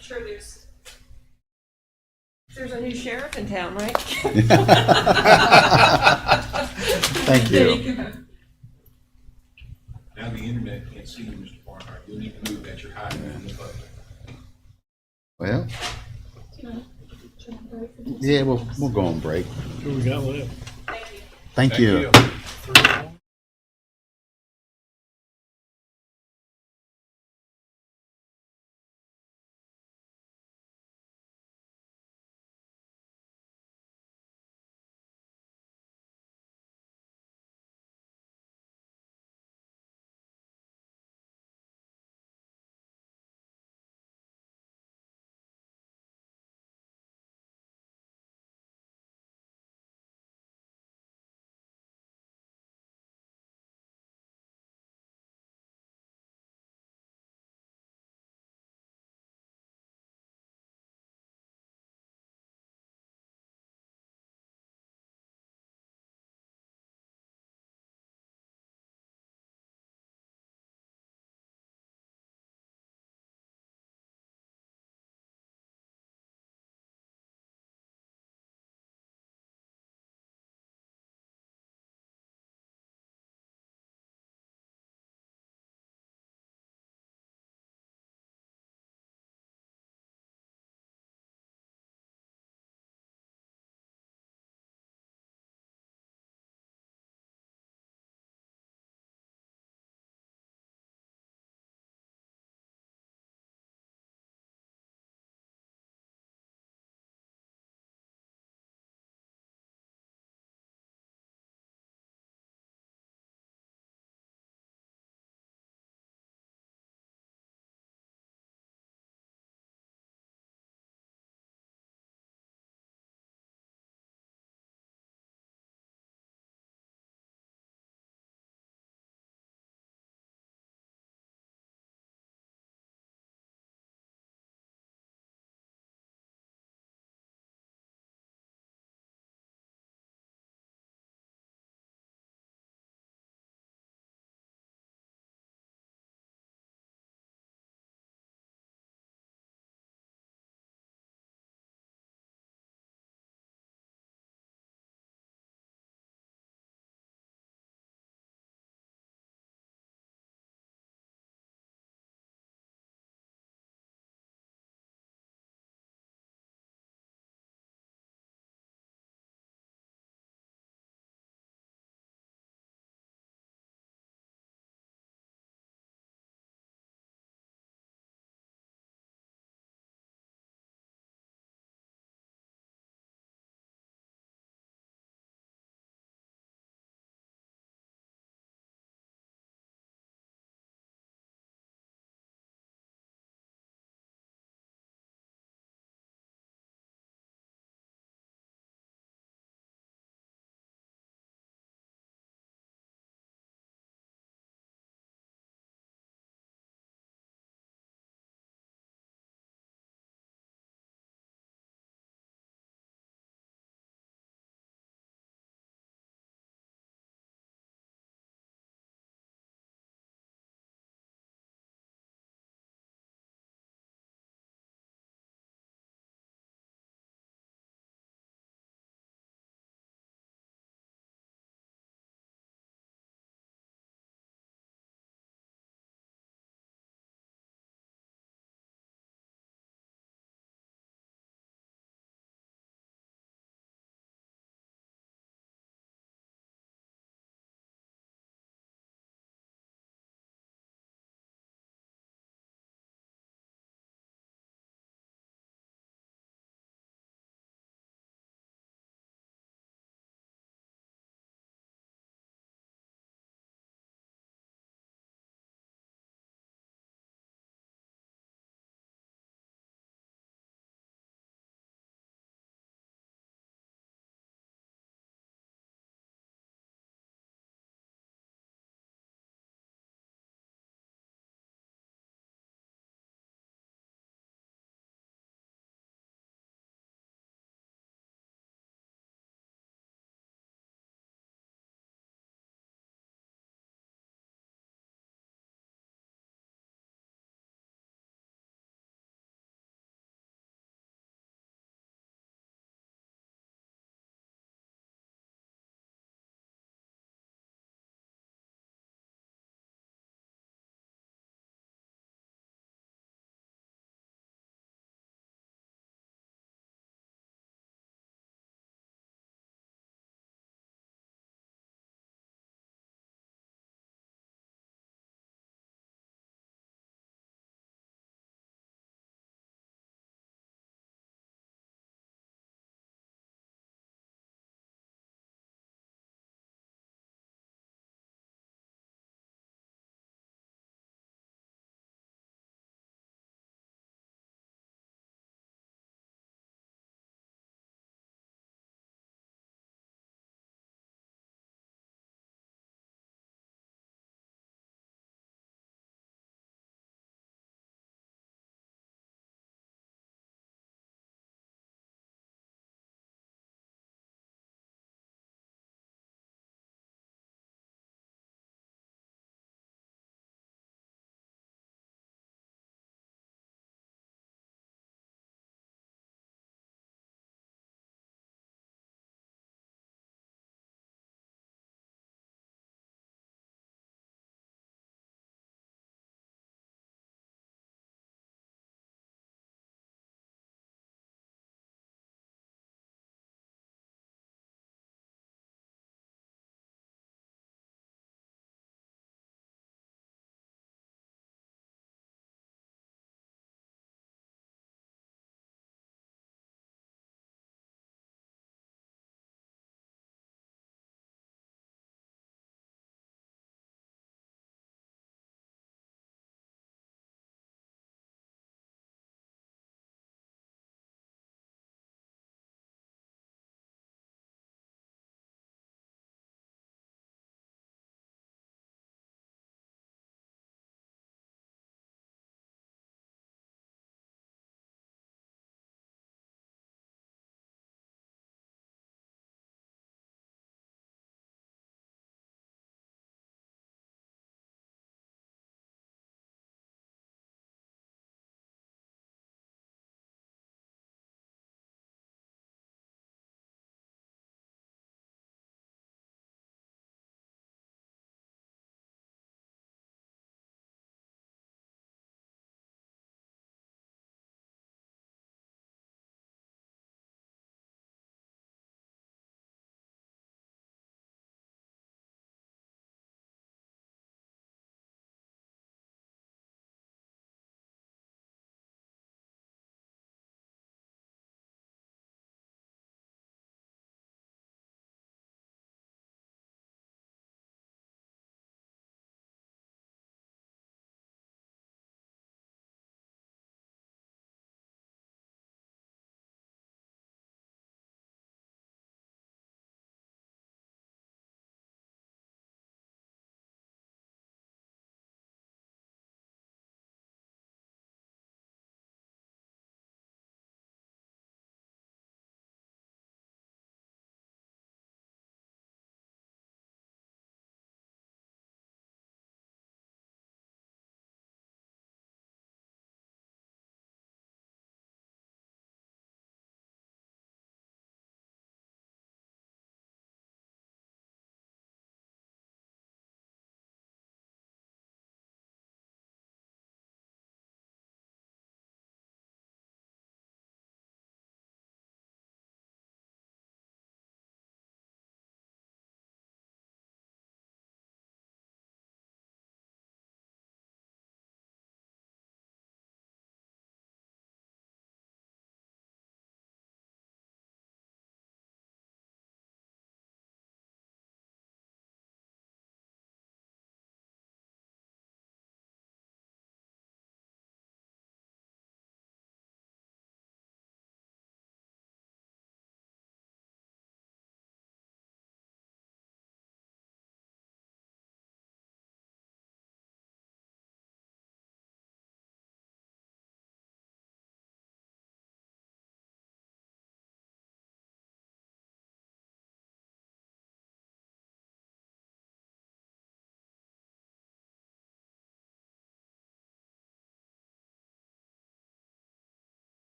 Sure, there's a new sheriff in town, right? Thank There you. you go. Now the internet can't see you, Mr. Barnhart. You'll need to move that you're hiding in the public. Well, yeah, we'll go on break. Who we got left? Thank you.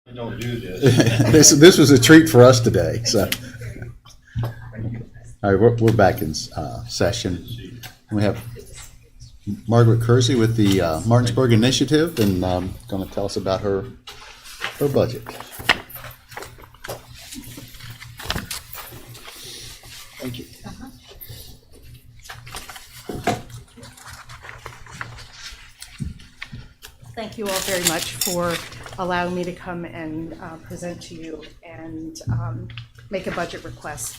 I don't do this. This was a treat for us today, so. All right, we're back in session. We have Margaret Kersey with the Martinsburg Initiative, and going to tell us about her budget. Thank you. Thank you all very much for allowing me to come and present to you and make a budget request.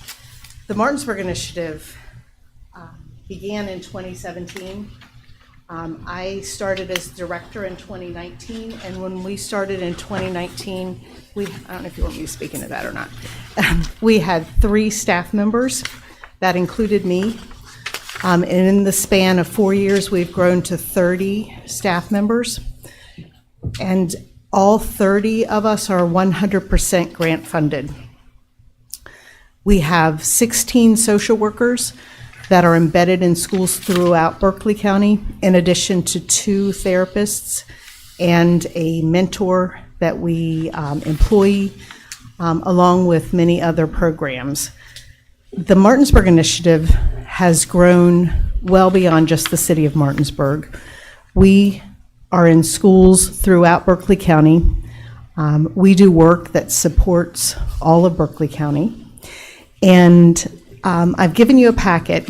The Martinsburg Initiative began in 2017. I started as director in 2019, and when we started in 2019, I don't know if you want me to speak into that or not. We had 3 staff members. That included me. And in the span of 4 years, we've grown to 30 staff members. And all 30 of us are 100% grant funded. We have 16 social workers that are embedded in schools throughout Berkeley County, in addition to 2 therapists and a mentor that we employ, along with many other programs. The Martinsburg Initiative has grown well beyond just the city of Martinsburg. We are in schools throughout Berkeley County. We do work that supports all of Berkeley County. And I've given you a packet.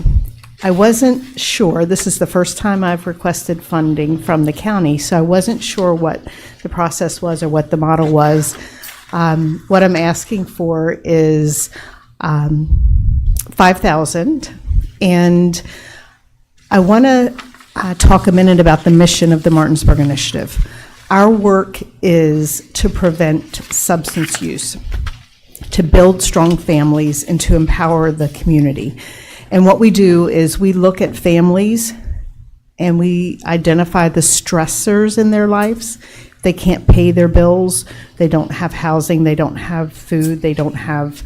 I wasn't sure, this is the first time I've requested funding from the county, so I wasn't sure what the process was or what the model was. What I'm asking for is $5,000, and I want to talk a minute about the mission of the Martinsburg Initiative. Our work is to prevent substance use, to build strong families, and to empower the community. And what we do is we look at families and we identify the stressors in their lives. They can't pay their bills, they don't have housing, they don't have food, they don't have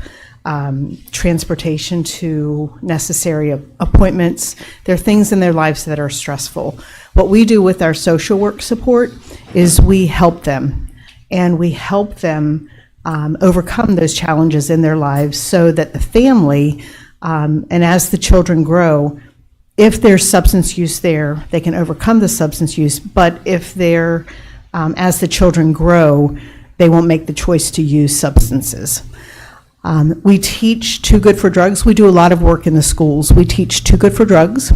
transportation to necessary appointments. There are things in their lives that are stressful. What we do with our social work support is we help them, and we help them overcome those challenges in their lives so that the family, and as the children grow, if there's substance use there, they can overcome the substance use, but if they're, as the children grow, they won't make the choice to use substances. We teach Too Good for Drugs. We do a lot of work in the schools. We teach Too Good for Drugs.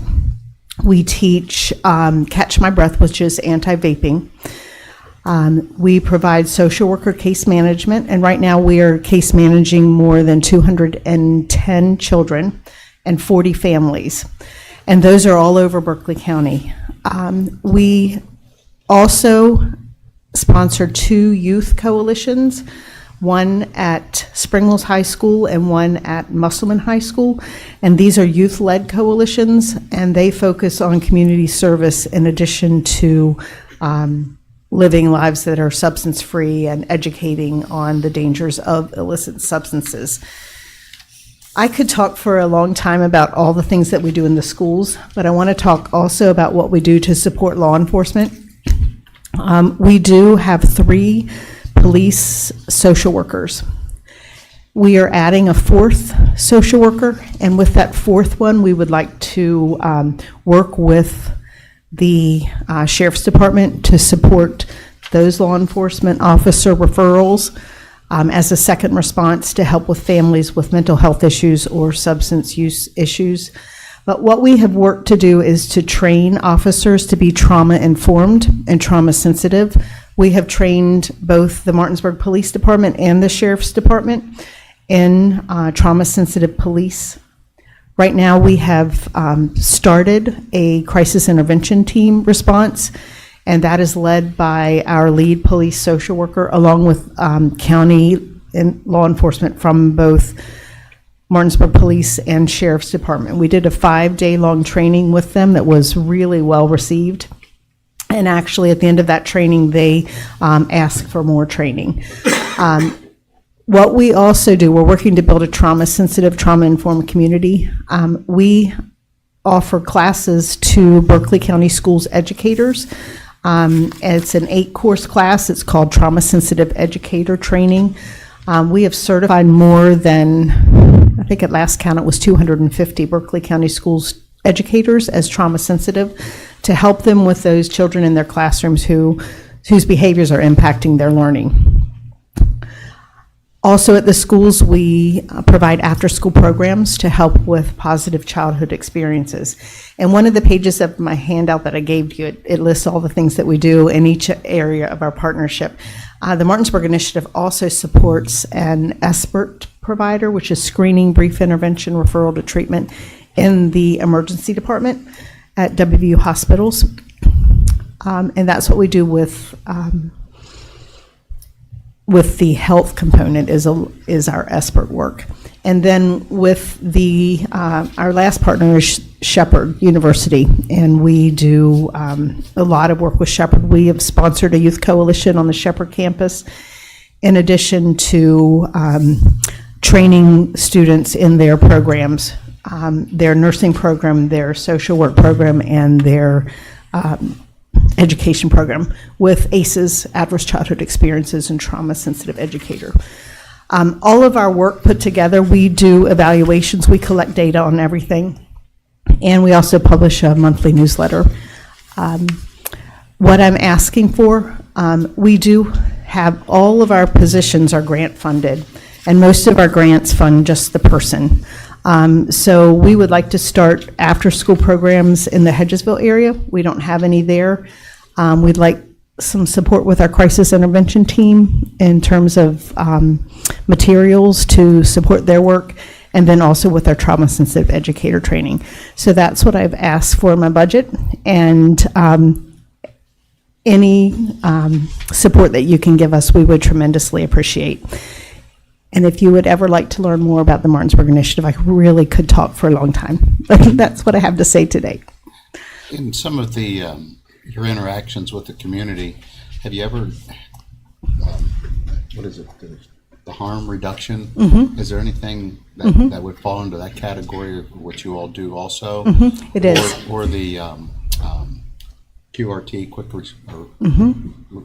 We teach Catch My Breath, which is anti-vaping. We provide social worker case management, and right now we are case managing more than 210 children and 40 families, and those are all over Berkeley County. We also sponsor 2 youth coalitions, one at Spring Mills High School and one at Musselman High School, and these are youth-led coalitions, and they focus on community service in addition to living lives that are substance-free and educating on the dangers of illicit substances. I could talk for a long time about all the things that we do in the schools, but I want to talk also about what we do to support law enforcement. We do have 3 police social workers. We are adding a 4th social worker, and with that 4th one, we would like to work with the Sheriff's Department to support those law enforcement officer referrals as a second response to help with families with mental health issues or substance use issues. But what we have worked to do is to train officers to be trauma-informed and trauma-sensitive. We have trained both the Martinsburg Police Department and the Sheriff's Department in trauma-sensitive police. Right now, we have started a crisis intervention team response, and that is led by our lead police social worker, along with county and law enforcement from both Martinsburg Police and Sheriff's Department. We did a 5-day-long training with them that was really well received. And actually, at the end of that training, they asked for more training. What we also do, we're working to build a trauma-sensitive, trauma-informed community. We offer classes to Berkeley County Schools educators It's an 8-course class. It's called Trauma Sensitive Educator Training. We have certified more than, I think at last count it was 250 Berkeley County Schools educators as trauma sensitive to help them with those children in their classrooms whose behaviors are impacting their learning. Also at the schools, we provide after-school programs to help with positive childhood experiences. And one of the pages of my handout that I gave you, it lists all the things that we do in each area of our partnership. The Martinsburg Initiative also supports an expert provider, which is screening, brief intervention, referral to treatment in the emergency department at WVU hospitals. And that's what we do with the health component is our expert work. And then with the our last partner is Shepherd University, and we do a lot of work with Shepherd. We have sponsored a youth coalition on the Shepherd campus, in addition to training students in their programs, their nursing program, their social work program, and their education program with ACEs, Adverse Childhood Experiences, and Trauma Sensitive Educator. All of our work put together, we do evaluations, we collect data on everything, and we also publish a monthly newsletter. What I'm asking for, we do have all of our positions are grant funded, and most of our grants fund just the person. So we would like to start after-school programs in the Hedgesville area. We don't have any there. We'd like some support with our crisis intervention team in terms of materials to support their work, and then also with our trauma-sensitive educator training. So that's what I've asked for in my budget, and any support that you can give us, we would tremendously appreciate. And if you would ever like to learn more about the Martinsburg Initiative, I really could talk for a long time. That's what I have to say today. In some of the your interactions with the community, have you ever, what is it, the harm reduction? Mm-hmm. Is there anything that, Mm-hmm. that would fall into that category of what you all do also? Mm-hmm. It is. Or the QRT,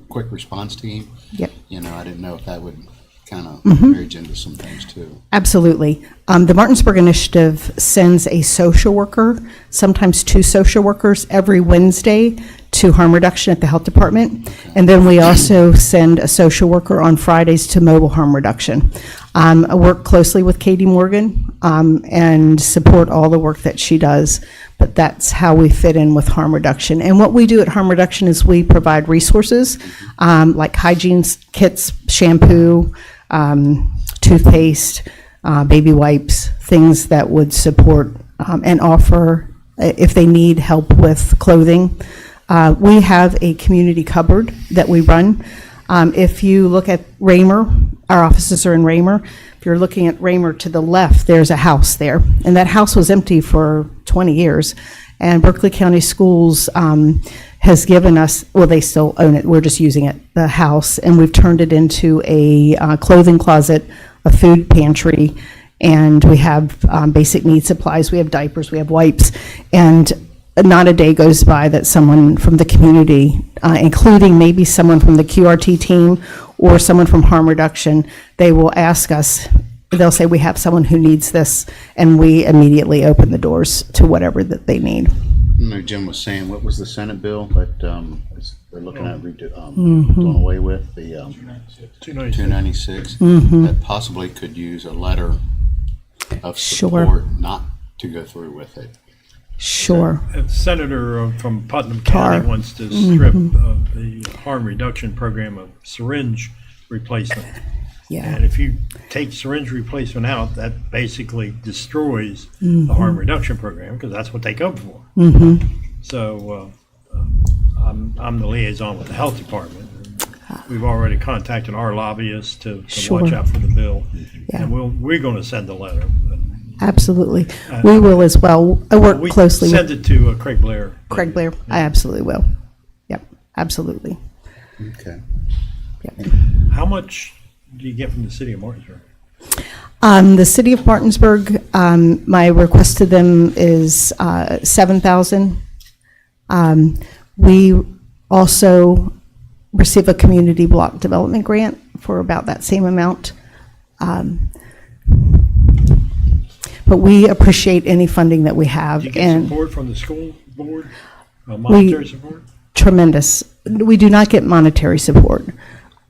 quick response team? Yep. You know, I didn't know if that would kind of Mm-hmm. merge into some things too. Absolutely. The Martinsburg Initiative sends a social worker, sometimes 2 social workers, every Wednesday to harm reduction at the health department. And then we also send a social worker on Fridays to mobile harm reduction. I work closely with Katie Morgan and support all the work that she does, but that's how we fit in with harm reduction. And what we do at harm reduction is we provide resources like hygiene kits, shampoo, toothpaste, baby wipes, things that would support and offer if they need help with clothing. We have a community cupboard that we run. If you look at Raymer, our offices are in Raymer. If you're looking at Raymer to the left, there's a house there. And that house was empty for 20 years. And Berkeley County Schools has given us, well, they still own it, we're just using it, the house, and we've turned it into a clothing closet, a food pantry, and we have basic need supplies, we have diapers, we have wipes, and not a day goes by that someone from the community, including maybe someone from the QRT team or someone from harm reduction, they will ask us, they'll say, we have someone who needs this, and we immediately open the doors to whatever that they need. I know Jim was saying, what was the Senate bill that they're looking at doing away with, the 296, that possibly could use a letter of support Sure. not to go through with it. Sure. A senator from Putnam Tar. County wants to strip the harm reduction program of syringe replacement. Yeah. And if you take syringe replacement out, that basically destroys the harm reduction program, because that's what they come for. Mm-hmm. So I'm the liaison with the health department. We've already contacted our lobbyists to Sure. watch out for the bill. Yeah. And we're going to send a letter. Absolutely. We will as well. I work We closely send with it to Craig Blair. Craig Blair. I absolutely will. Yep, absolutely. Okay. Yep. How much do you get from the city of Martinsburg? The city of Martinsburg, my request to them is $7,000. We also receive a community block development grant for about that same amount. But we appreciate any funding that we have. Do you get and support from the school board? Monetary support? Tremendous. We do not get monetary support.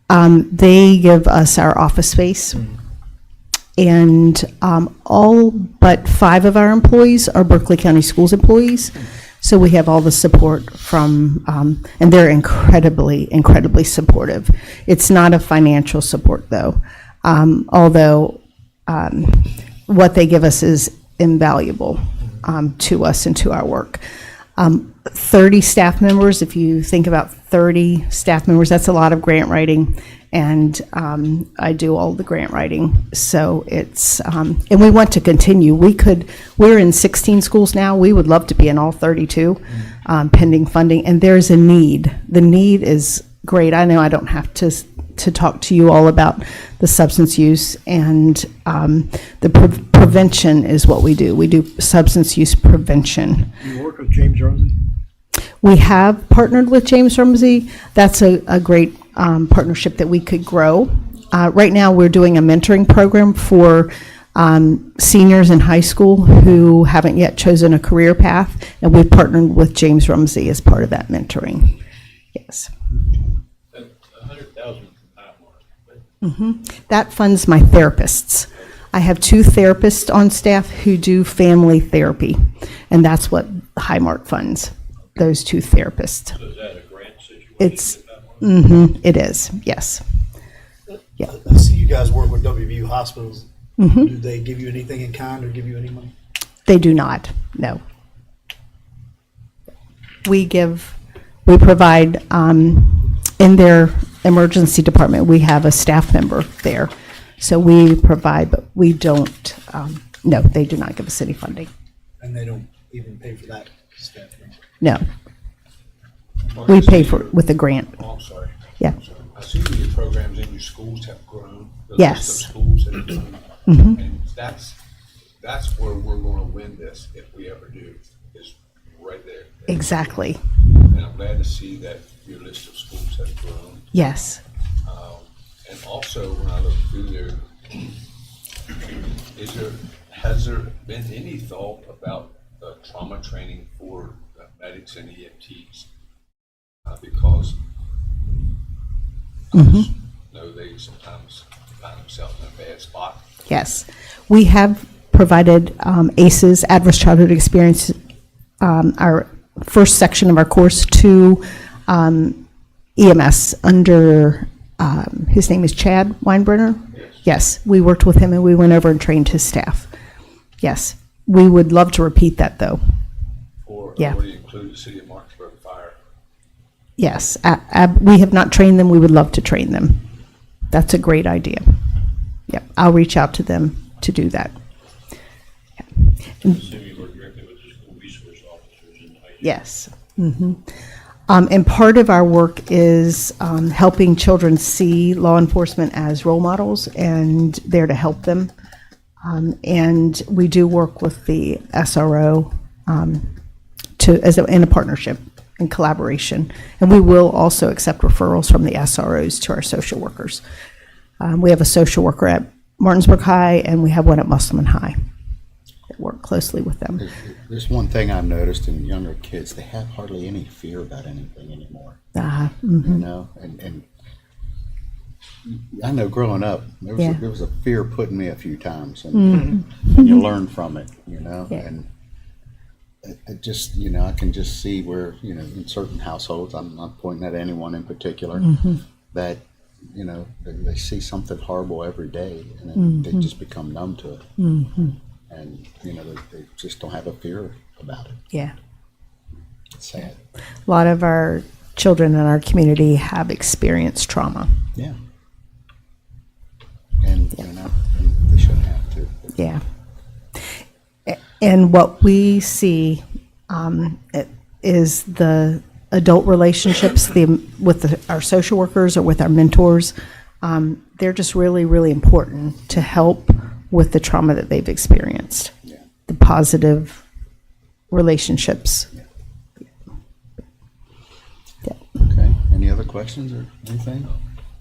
They give us our office space. And all but 5 of our employees are Berkeley County Schools employees. So we have all the support from, and they're incredibly, incredibly supportive. It's not a financial support though, although what they give us is invaluable to us and to our work. 30 staff members, if you think about 30 staff members, that's a lot of grant writing. And I do all the grant writing. So it's, and we want to continue. We're in 16 schools now. We would love to be in all 32, pending funding. And there's a need. The need is great. I know I don't have to talk to you all about the substance use, and the prevention is what we do. We do substance use prevention. Do you work with James Rumsey? We have partnered with James Rumsey. That's a great partnership that we could grow. Right now, we're doing a mentoring program for seniors in high school who haven't yet chosen a career path, and we've partnered with James Rumsey as part of that mentoring. Yes. That's 100,000 from That funds my therapists. I have 2 therapists on staff who do family therapy, and that's what Highmark funds, those 2 therapists. So is that a grant situation? It is, yes. Yeah. I see you guys work with WVU hospitals. Do they give you anything in kind or give you any money? They do not, no. We provide, in their emergency department, we have a staff member there. So we provide, but we don't, no, they do not give us any funding. And they don't even pay for that staff member? No. We pay for it with a grant. Oh, I'm sorry. Yeah. I see that your programs in your schools have grown. The Yes. list of schools have grown. And that's where we're gonna win this, if we ever do, is right there. Exactly. And I'm glad to see that your list of schools has grown. Yes. And also, when I look through there, has there been any thought about trauma training for medics and EMTs? Because I just know they sometimes find themselves in a bad spot. Yes. We have provided ACEs, Adverse Childhood Experience, our first section of our course to EMS under, his name is Chad Weinbrenner. Yes, we worked with him and we went over and trained his staff. Yes, we would love to repeat that though. Or Yeah. already include the city of Martinsburg Fire. Yes, we have not trained them. We would love to train them. That's a great idea. Yep, I'll reach out to them to do that. Assuming you work directly with the school resource officers in high school. Yes. And part of our work is helping children see law enforcement as role models and there to help them. And we do work with the SRO in a partnership and collaboration. And we will also accept referrals from the SROs to our social workers. We have a social worker at Martinsburg High and we have one at Musselman High that work closely with them. There's one thing I've noticed in younger kids, they have hardly any fear about anything anymore. You know, and I know growing up, there was a fear put in me a few times, and you learn from it, you know, and it just, you know, I can just see where, you know, in certain households, I'm not pointing at anyone in particular, that, you know, they see something horrible every day, and then they just become numb to it. And, you know, they just don't have a fear about it. Yeah. It's sad. A lot of our children in our community have experienced trauma. Yeah. And, you know, they shouldn't have to. Yeah. And what we see is the adult relationships with our social workers or with our mentors. They're just really, really important to help with the trauma that they've experienced. Yeah. The positive relationships. Okay. questions or anything?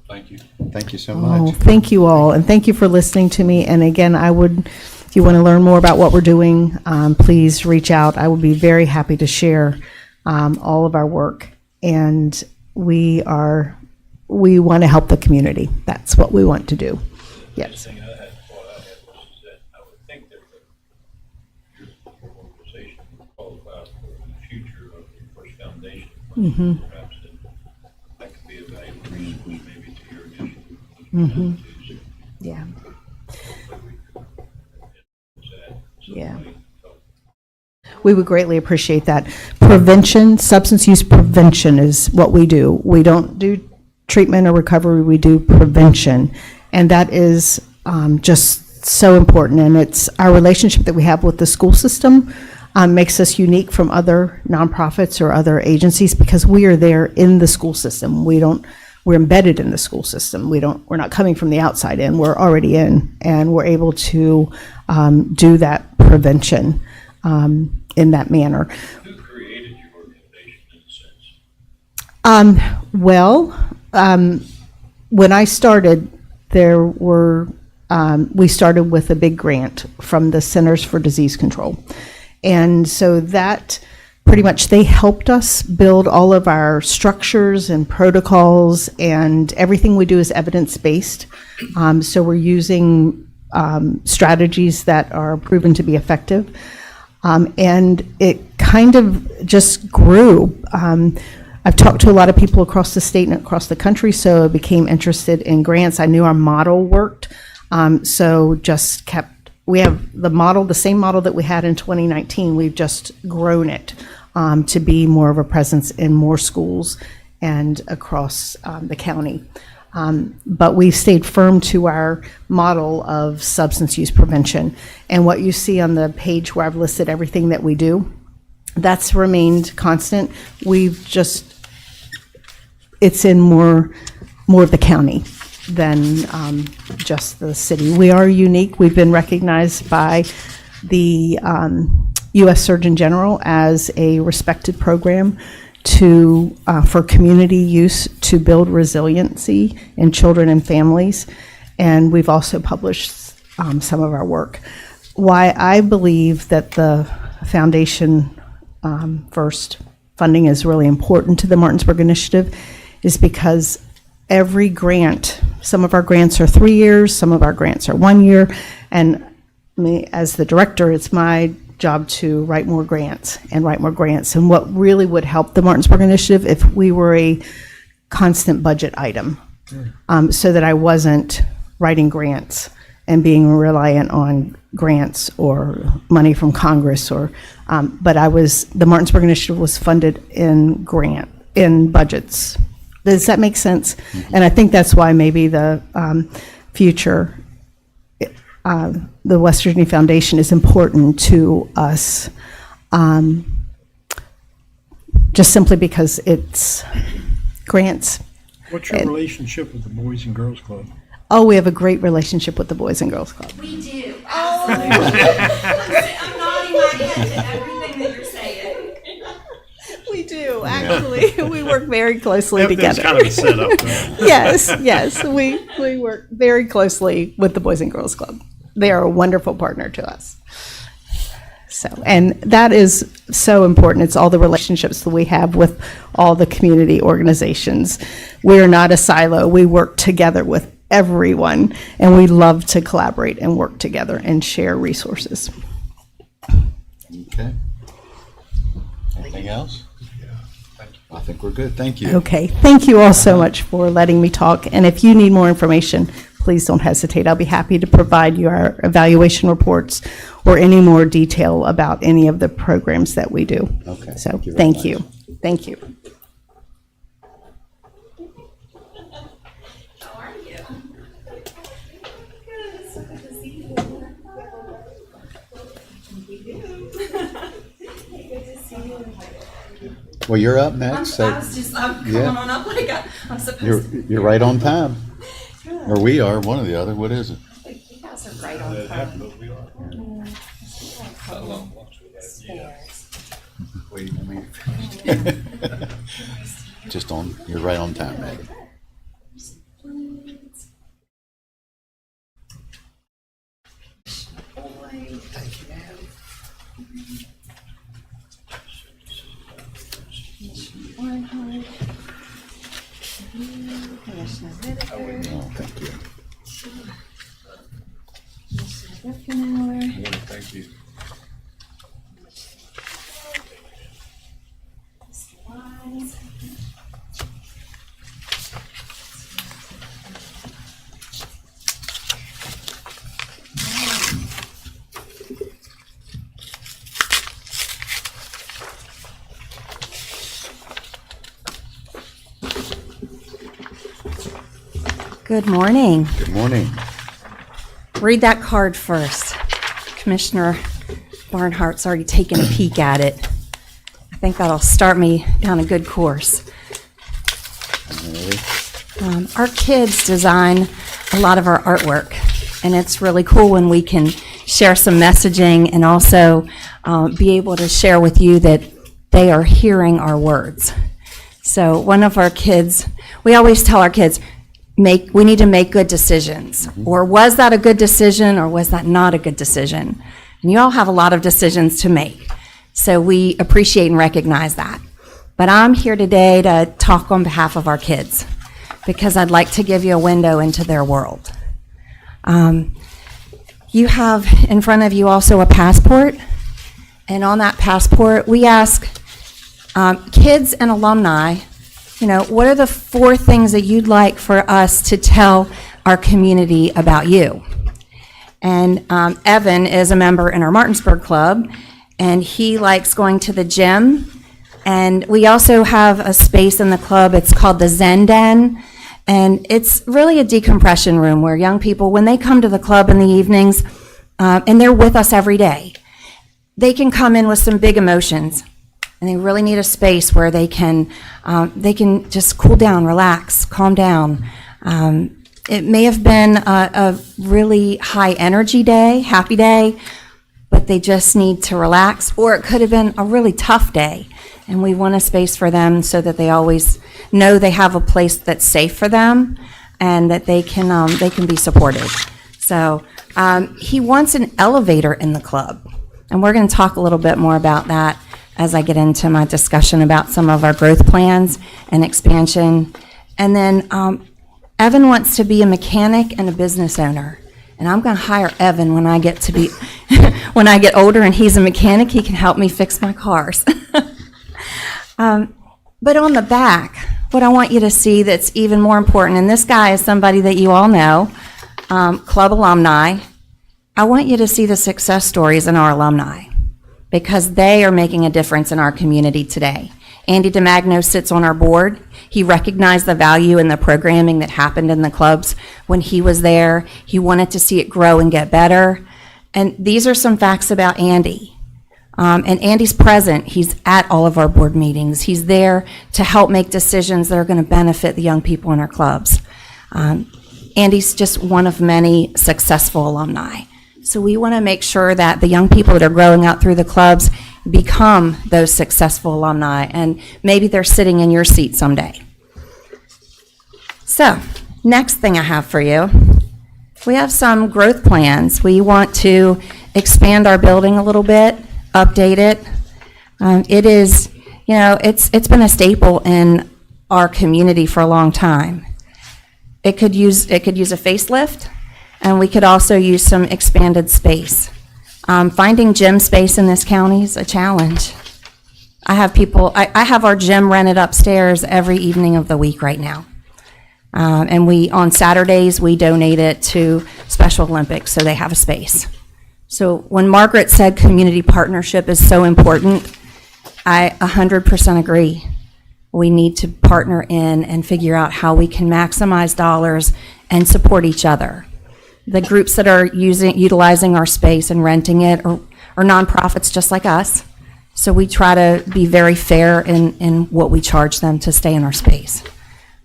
Thank you. Thank you so Oh, much. thank you all, and thank you for listening to me. And again, if you want to learn more about what we're doing, please reach out. I would be very happy to share all of our work. And we want to help the community. That's what we want to do. Yes. Thing thought I had was that I would think that your organization would qualify for the future of the First Foundation. Mm-hmm. Perhaps that could be a valuable resource maybe to your initiative. Mm-hmm. To Yeah. Yeah. We would greatly appreciate that. Prevention, substance use prevention is what we do. We don't do treatment or recovery, we do prevention. And that is just so important. And it's our relationship that we have with the school system makes us unique from other nonprofits or other agencies because we are there in the school system. We're embedded in the school system. We're not coming from the outside in, we're already in, and we're able to do that prevention in that manner. Who created your organization in a sense? When I started, we started with a big grant from the Centers for Disease Control. And so that pretty much, they helped us build all of our structures and protocols, and everything we do is evidence-based. So we're using strategies that are proven to be effective. And it kind of just grew. I've talked to a lot of people across the state and across the country, so I became interested in grants. I knew our model worked, so just we have the same model that we had in 2019. We've just grown it to be more of a presence in more schools and across the county. But we've stayed firm to our model of substance use prevention. And what you see on the page where I've listed everything that we do, that's remained constant. It's in more of the county than just the city. We are unique. We've been recognized by the U.S. Surgeon General as a respected program for community use to build resiliency in children and families. And we've also published some of our work. Why I believe that the foundation first funding is really important to the Martinsburg Initiative is because every grant, some of our grants are 3 years, some of our grants are 1 year, and me as the director, it's my job to write more grants. And what really would help the Martinsburg Initiative if we were a constant budget item, so that I wasn't writing grants and being reliant on grants or money from Congress but the Martinsburg Initiative was funded in budgets. Does that make sense? Mm-hmm. And I think that's why maybe the future, the West Virginia Foundation is important to us, just simply because it's grants. What's your relationship with the Boys and Girls Club? Oh, we have a great relationship with the Boys and Girls Club. We do. Absolutely. I'm nodding my head to everything that you're saying. We do, actually. We work very closely together. That's kind of a setup. Yes. We work very closely with the Boys and Girls Club. They are a wonderful partner to us. So, and that is so important. It's all the relationships that we have with all the community organizations. We're not a silo. We work together with everyone, and we love to collaborate and work together and share resources. Okay. Anything else? I think we're good. Thank you. Okay. Thank you all so much for letting me talk. And if you need more information, please don't hesitate. I'll be happy to provide you our evaluation reports or any more detail about any of the programs that we do. Okay. So Thank you. Thank you. How are you? Good. It's so good to see you. We do. Good to see you. Well, you're up next. I'm coming on up like I'm supposed to. You're right on time. Or we are, one or the other. What is it? You guys are right on time. You're right on time, man. Oh, thank you. Thank you. Good morning. Good morning. Read that card first. Commissioner Barnhart's already taken a peek at it. I think that'll start me down a good course. Our kids design a lot of our artwork, and it's really cool when we can share some messaging and also be able to share with you that they are hearing our words. So one of our kids, we always tell our kids, we need to make good decisions. Or was that a good decision, or was that not a good decision? And you all have a lot of decisions to make. So we appreciate and recognize that. But I'm here today to talk on behalf of our kids, because I'd like to give you a window into their world. You have in front of you also a passport, and on that passport, we ask kids and alumni, what are the 4 things that you'd like for us to tell our community about you? And Evan is a member in our Martinsburg Club, and he likes going to the gym. And we also have a space in the club, it's called the Zen Den. And it's really a decompression room where young people, when they come to the club in the evenings, and they're with us every day, they can come in with some big emotions. And they really need a space where they can just cool down, relax, calm down. It may have been a really high energy day, happy day, but they just need to relax. Or it could have been a really tough day, and we want a space for them so that they always know they have a place that's safe for them and that they can be supported. So he wants an elevator in the club, and we're going to talk a little bit more about that as I get into my discussion about some of our growth plans and expansion. And then Evan wants to be a mechanic and a business owner. And I'm going to hire Evan when I get to be, when I get older and he's a mechanic, he can help me fix my cars. But on the back, what I want you to see that's even more important, and this guy is somebody that you all know, club alumni. I want you to see the success stories in our alumni, because they are making a difference in our community today. Andy DeMagno sits on our board. He recognized the value in the programming that happened in the clubs when he was there. He wanted to see it grow and get better. And these are some facts about Andy. And Andy's present. He's at all of our board meetings. He's there to help make decisions that are going to benefit the young people in our clubs. Andy's just one of many successful alumni. So we want to make sure that the young people that are growing out through the clubs become those successful alumni, and maybe they're sitting in your seat someday. So, next thing I have for you, we have some growth plans. We want to expand our building a little bit, update it. It is, it's been a staple in our community for a long time. It could use a facelift. And we could also use some expanded space. Finding gym space in this county is a challenge. I have our gym rented upstairs every evening of the week right now. And on Saturdays, we donate it to Special Olympics, so they have a space. So when Margaret said community partnership is so important, I 100% agree. We need to partner in and figure out how we can maximize dollars and support each other. The groups that are utilizing our space and renting it are nonprofits just like us. So we try to be very fair in what we charge them to stay in our space.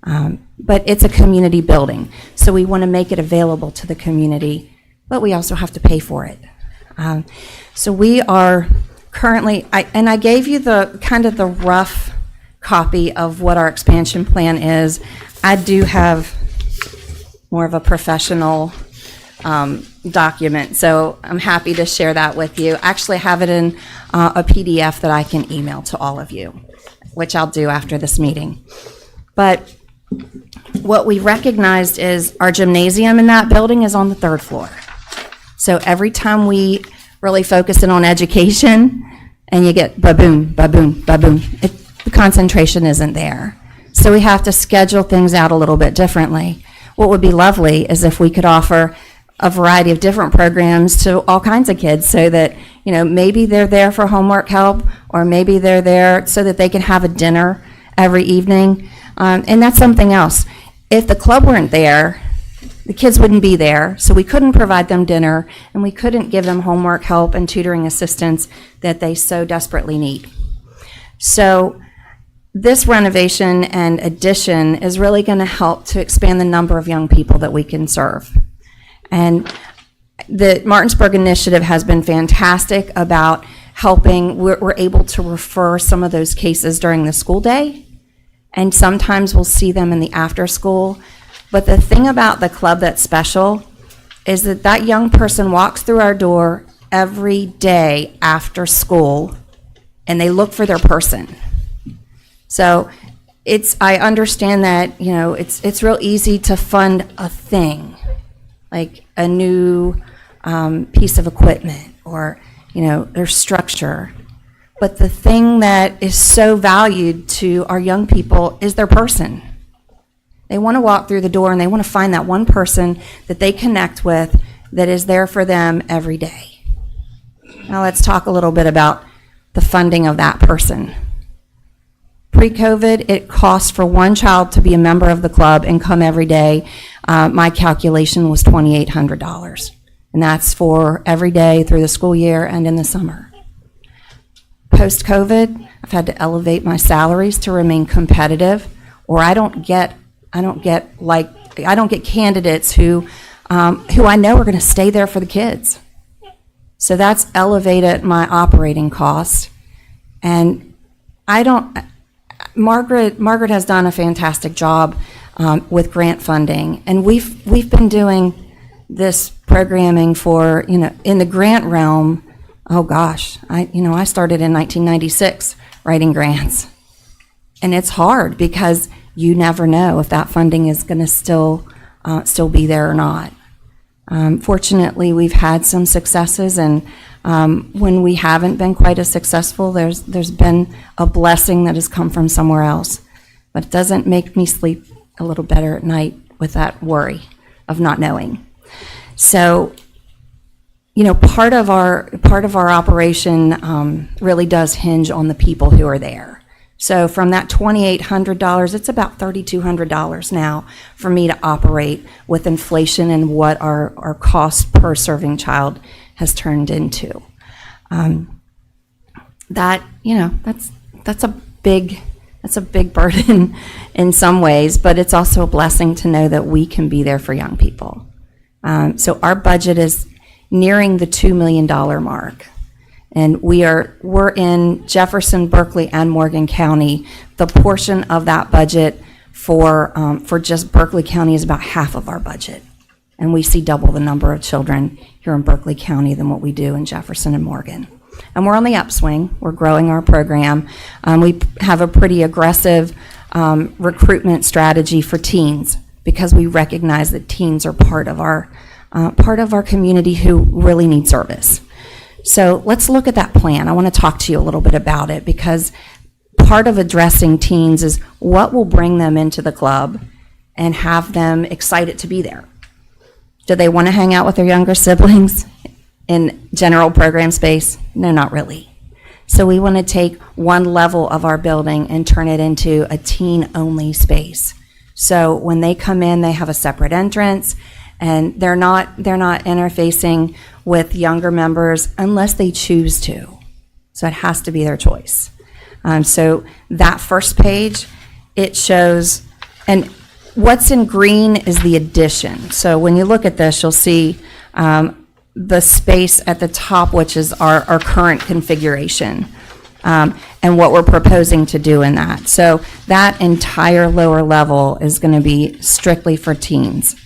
But it's a community building, so we want to make it available to the community, but we also have to pay for it. So we are currently, I gave you the kind of the rough copy of what our expansion plan is. I do have more of a professional document, so I'm happy to share that with you. I actually have it in a PDF that I can email to all of you, which I'll do after this meeting. But what we recognized is our gymnasium in that building is on the 3rd floor. So every time we really focus in on education, and you get ba-boom, ba-boom, ba-boom, the concentration isn't there. So we have to schedule things out a little bit differently. What would be lovely is if we could offer a variety of different programs to all kinds of kids, so that, you know, maybe they're there for homework help, or maybe they're there so that they can have a dinner every evening. And that's something else. If the club weren't there, the kids wouldn't be there, so we couldn't provide them dinner, and we couldn't give them homework help and tutoring assistance that they so desperately need. So this renovation and addition is really going to help to expand the number of young people that we can serve. And the Martinsburg initiative has been fantastic about helping. We're able to refer some of those cases during the school day, and sometimes we'll see them in the after school. But the thing about the club that's special is that that young person walks through our door every day after school, and they look for their person. So I understand that, you know, it's real easy to fund a thing, like a new piece of equipment, or, you know, their structure. But the thing that is so valued to our young people is their person. They want to walk through the door and they want to find that one person that they connect with that is there for them every day. Now let's talk a little bit about the funding of that person. Pre-COVID, it cost for one child to be a member of the club and come every day. My calculation was $2,800. And that's for every day through the school year and in the summer. Post-COVID, I've had to elevate my salaries to remain competitive, or I don't get candidates who I know are going to stay there for the kids. So that's elevated my operating costs. And Margaret has done a fantastic job with grant funding, and we've been doing this programming for, you know, in the grant realm. Oh gosh, I started in 1996 writing grants, and it's hard because you never know if that funding is going to still be there or not. Fortunately, we've had some successes, and when we haven't been quite as successful, there's been a blessing that has come from somewhere else. But it doesn't make me sleep a little better at night with that worry of not knowing. So, you know, part of our operation really does hinge on the people who are there. So from that $2,800, it's about $3,200 now for me to operate with inflation and what our cost per serving child has turned into. That's a big burden in some ways, but it's also a blessing to know that we can be there for young people. So our budget is nearing the $2 million mark. And we're in Jefferson, Berkeley, and Morgan County. The portion of that budget for just Berkeley County is about half of our budget. And we see double the number of children here in Berkeley County than what we do in Jefferson and Morgan. And we're on the upswing. We're growing our program. We have a pretty aggressive recruitment strategy for teens, because we recognize that teens are part of our community who really need service. So let's look at that plan. I want to talk to you a little bit about it, because part of addressing teens is what will bring them into the club and have them excited to be there. Do they want to hang out with their younger siblings in general program space? No, not really. So we want to take one level of our building and turn it into a teen-only space. So when they come in, they have a separate entrance, and they're not interfacing with younger members unless they choose to. So it has to be their choice. So that first page, it shows, and what's in green is the addition. So when you look at this, you'll see the space at the top, which is our current configuration. and what we're proposing to do in that. So that entire lower level is going to be strictly for teens.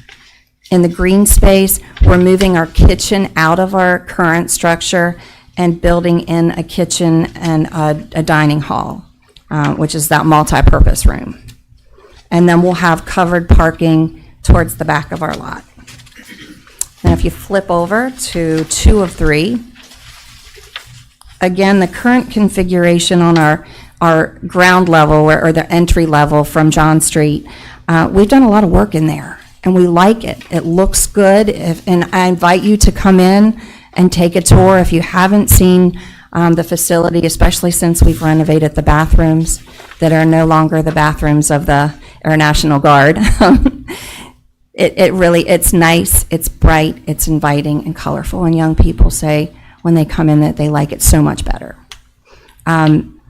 In the green space, we're moving our kitchen out of our current structure and building in a kitchen and a dining hall, which is that multi-purpose room. And then we'll have covered parking towards the back of our lot. And if you flip over to 2 of 3, again, the current configuration on our ground level or the entry level from John Street, we've done a lot of work in there. And we like it. It looks good. And I invite you to come in and take a tour if you haven't seen the facility, especially since we've renovated the bathrooms that are no longer the bathrooms of the Air National Guard. It's nice, it's bright, it's inviting and colorful, and young people say when they come in that they like it so much better. And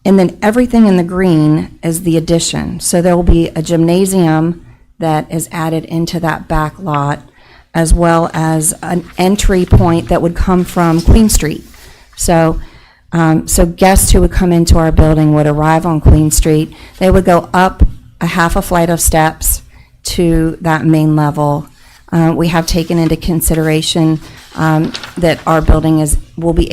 then everything in the green is the addition. So there will be a gymnasium that is added into that back lot, as well as an entry point that would come from Queen Street. So guests who would come into our building would arrive on Queen Street. They would go up a half a flight of steps to that main level. We have taken into consideration that our building will be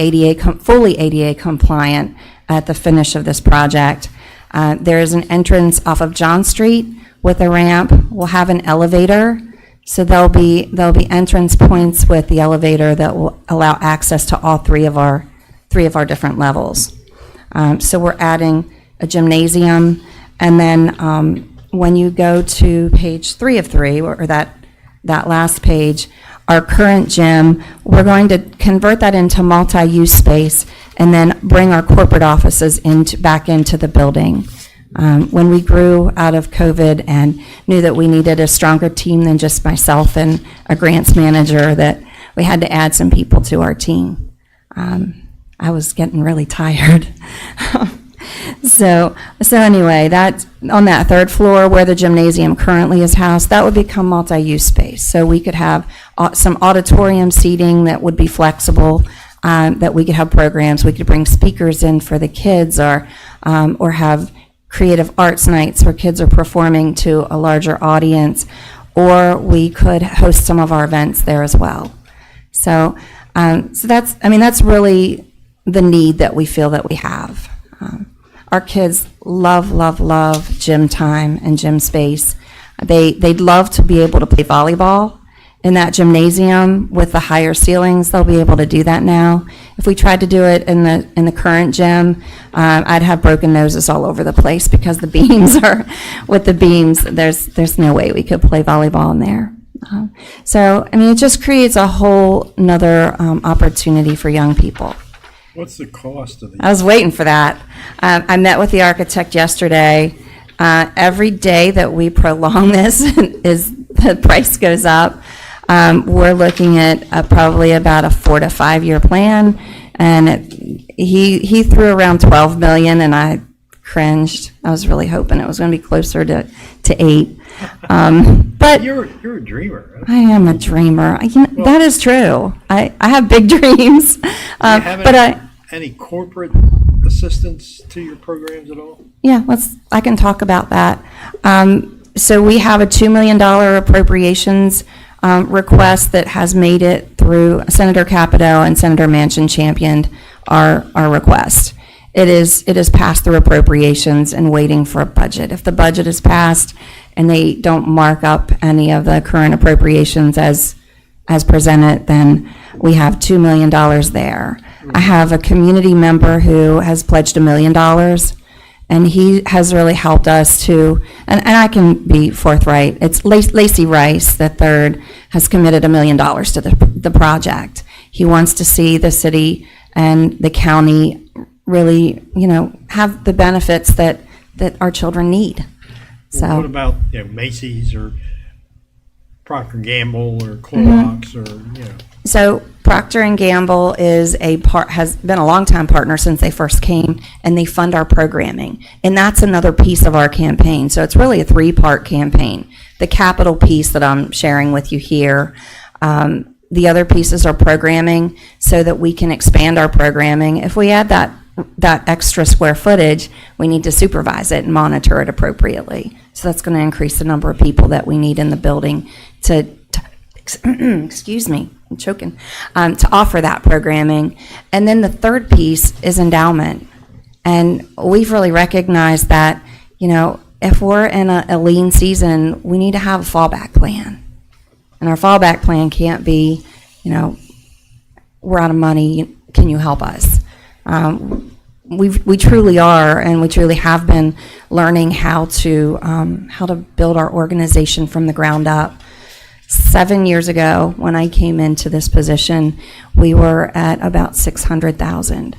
fully ADA compliant at the finish of this project. There is an entrance off of John Street with a ramp. We'll have an elevator, so there'll be entrance points with the elevator that will allow access to all three of our different levels. So we're adding a gymnasium, and then when you go to page 3 of 3, or that last page, our current gym, we're going to convert that into multi-use space and then bring our corporate offices back into the building. When we grew out of COVID and knew that we needed a stronger team than just myself and a grants manager, that we had to add some people to our team. I was getting really tired. So anyway, that's on that 3rd floor where the gymnasium currently is housed. That would become multi-use space. So we could have some auditorium seating that would be flexible, that we could have programs. We could bring speakers in for the kids, or have creative arts nights where kids are performing to a larger audience, or we could host some of our events there as well. So that's really the need that we feel that we have. Our kids love gym time and gym space. They'd love to be able to play volleyball in that gymnasium with the higher ceilings. They'll be able to do that now. If we tried to do it in the current gym, I'd have broken noses all over the place, because the beams with the beams, there's no way we could play volleyball in there. It just creates a whole nother opportunity for young people. What's the cost of these? I was waiting for that. I met with the architect yesterday. Every day that we prolong this, the price goes up. We're looking at probably about a 4 to 5 year plan, and he threw around 12 million, and I cringed. I was really hoping it was going to be closer to 8. But You're a dreamer. Right? I am a dreamer. That is true. I have big dreams. Do you have any corporate assistance to your programs at all? Yeah, I can talk about that. So we have a $2 million appropriations request that has made it through. Senator Capito and Senator Manchin championed our request. It is passed through appropriations and waiting for a budget. If the budget is passed and they don't mark up any of the current appropriations as presented, then we have $2 million there. I have a community member who has pledged $1 million, and he has really helped us to, and I can be forthright, it's Lacey Rice III has committed $1 million to the project. He wants to see the city and the county really, have the benefits that our children need. Well, what about Macy's or Procter & Gamble or Clorox or So Procter & Gamble has been a longtime partner since they first came, and they fund our programming. And that's another piece of our campaign. So it's really a 3-part campaign. The capital piece that I'm sharing with you here, the other pieces are programming, so that we can expand our programming. If we add that that extra square footage, we need to supervise it and monitor it appropriately. So that's going to increase the number of people that we need in the building to excuse me, I'm choking, to offer that programming. And then the third piece is endowment. And we've really recognized that, you know, if we're in a lean season, we need to have a fallback plan. And our fallback plan can't be, you know, we're out of money, can you help us? We truly are, and we truly have been learning how to build our organization from the ground up. 7 years ago, when I came into this position, we were at about 600,000.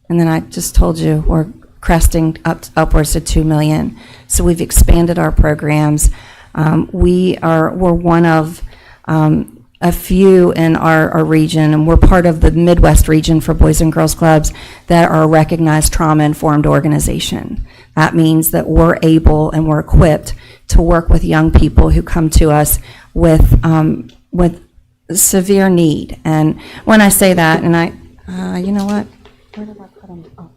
And then I just told you, we're cresting upwards to 2 million. So we've expanded our programs. We're one of a few in our region, and we're part of the Midwest region for Boys and Girls Clubs that are a recognized trauma-informed organization. That means that we're able and we're equipped to work with young people who come to us with severe need. And when I say that, and you know what? Where did I put them? Oh.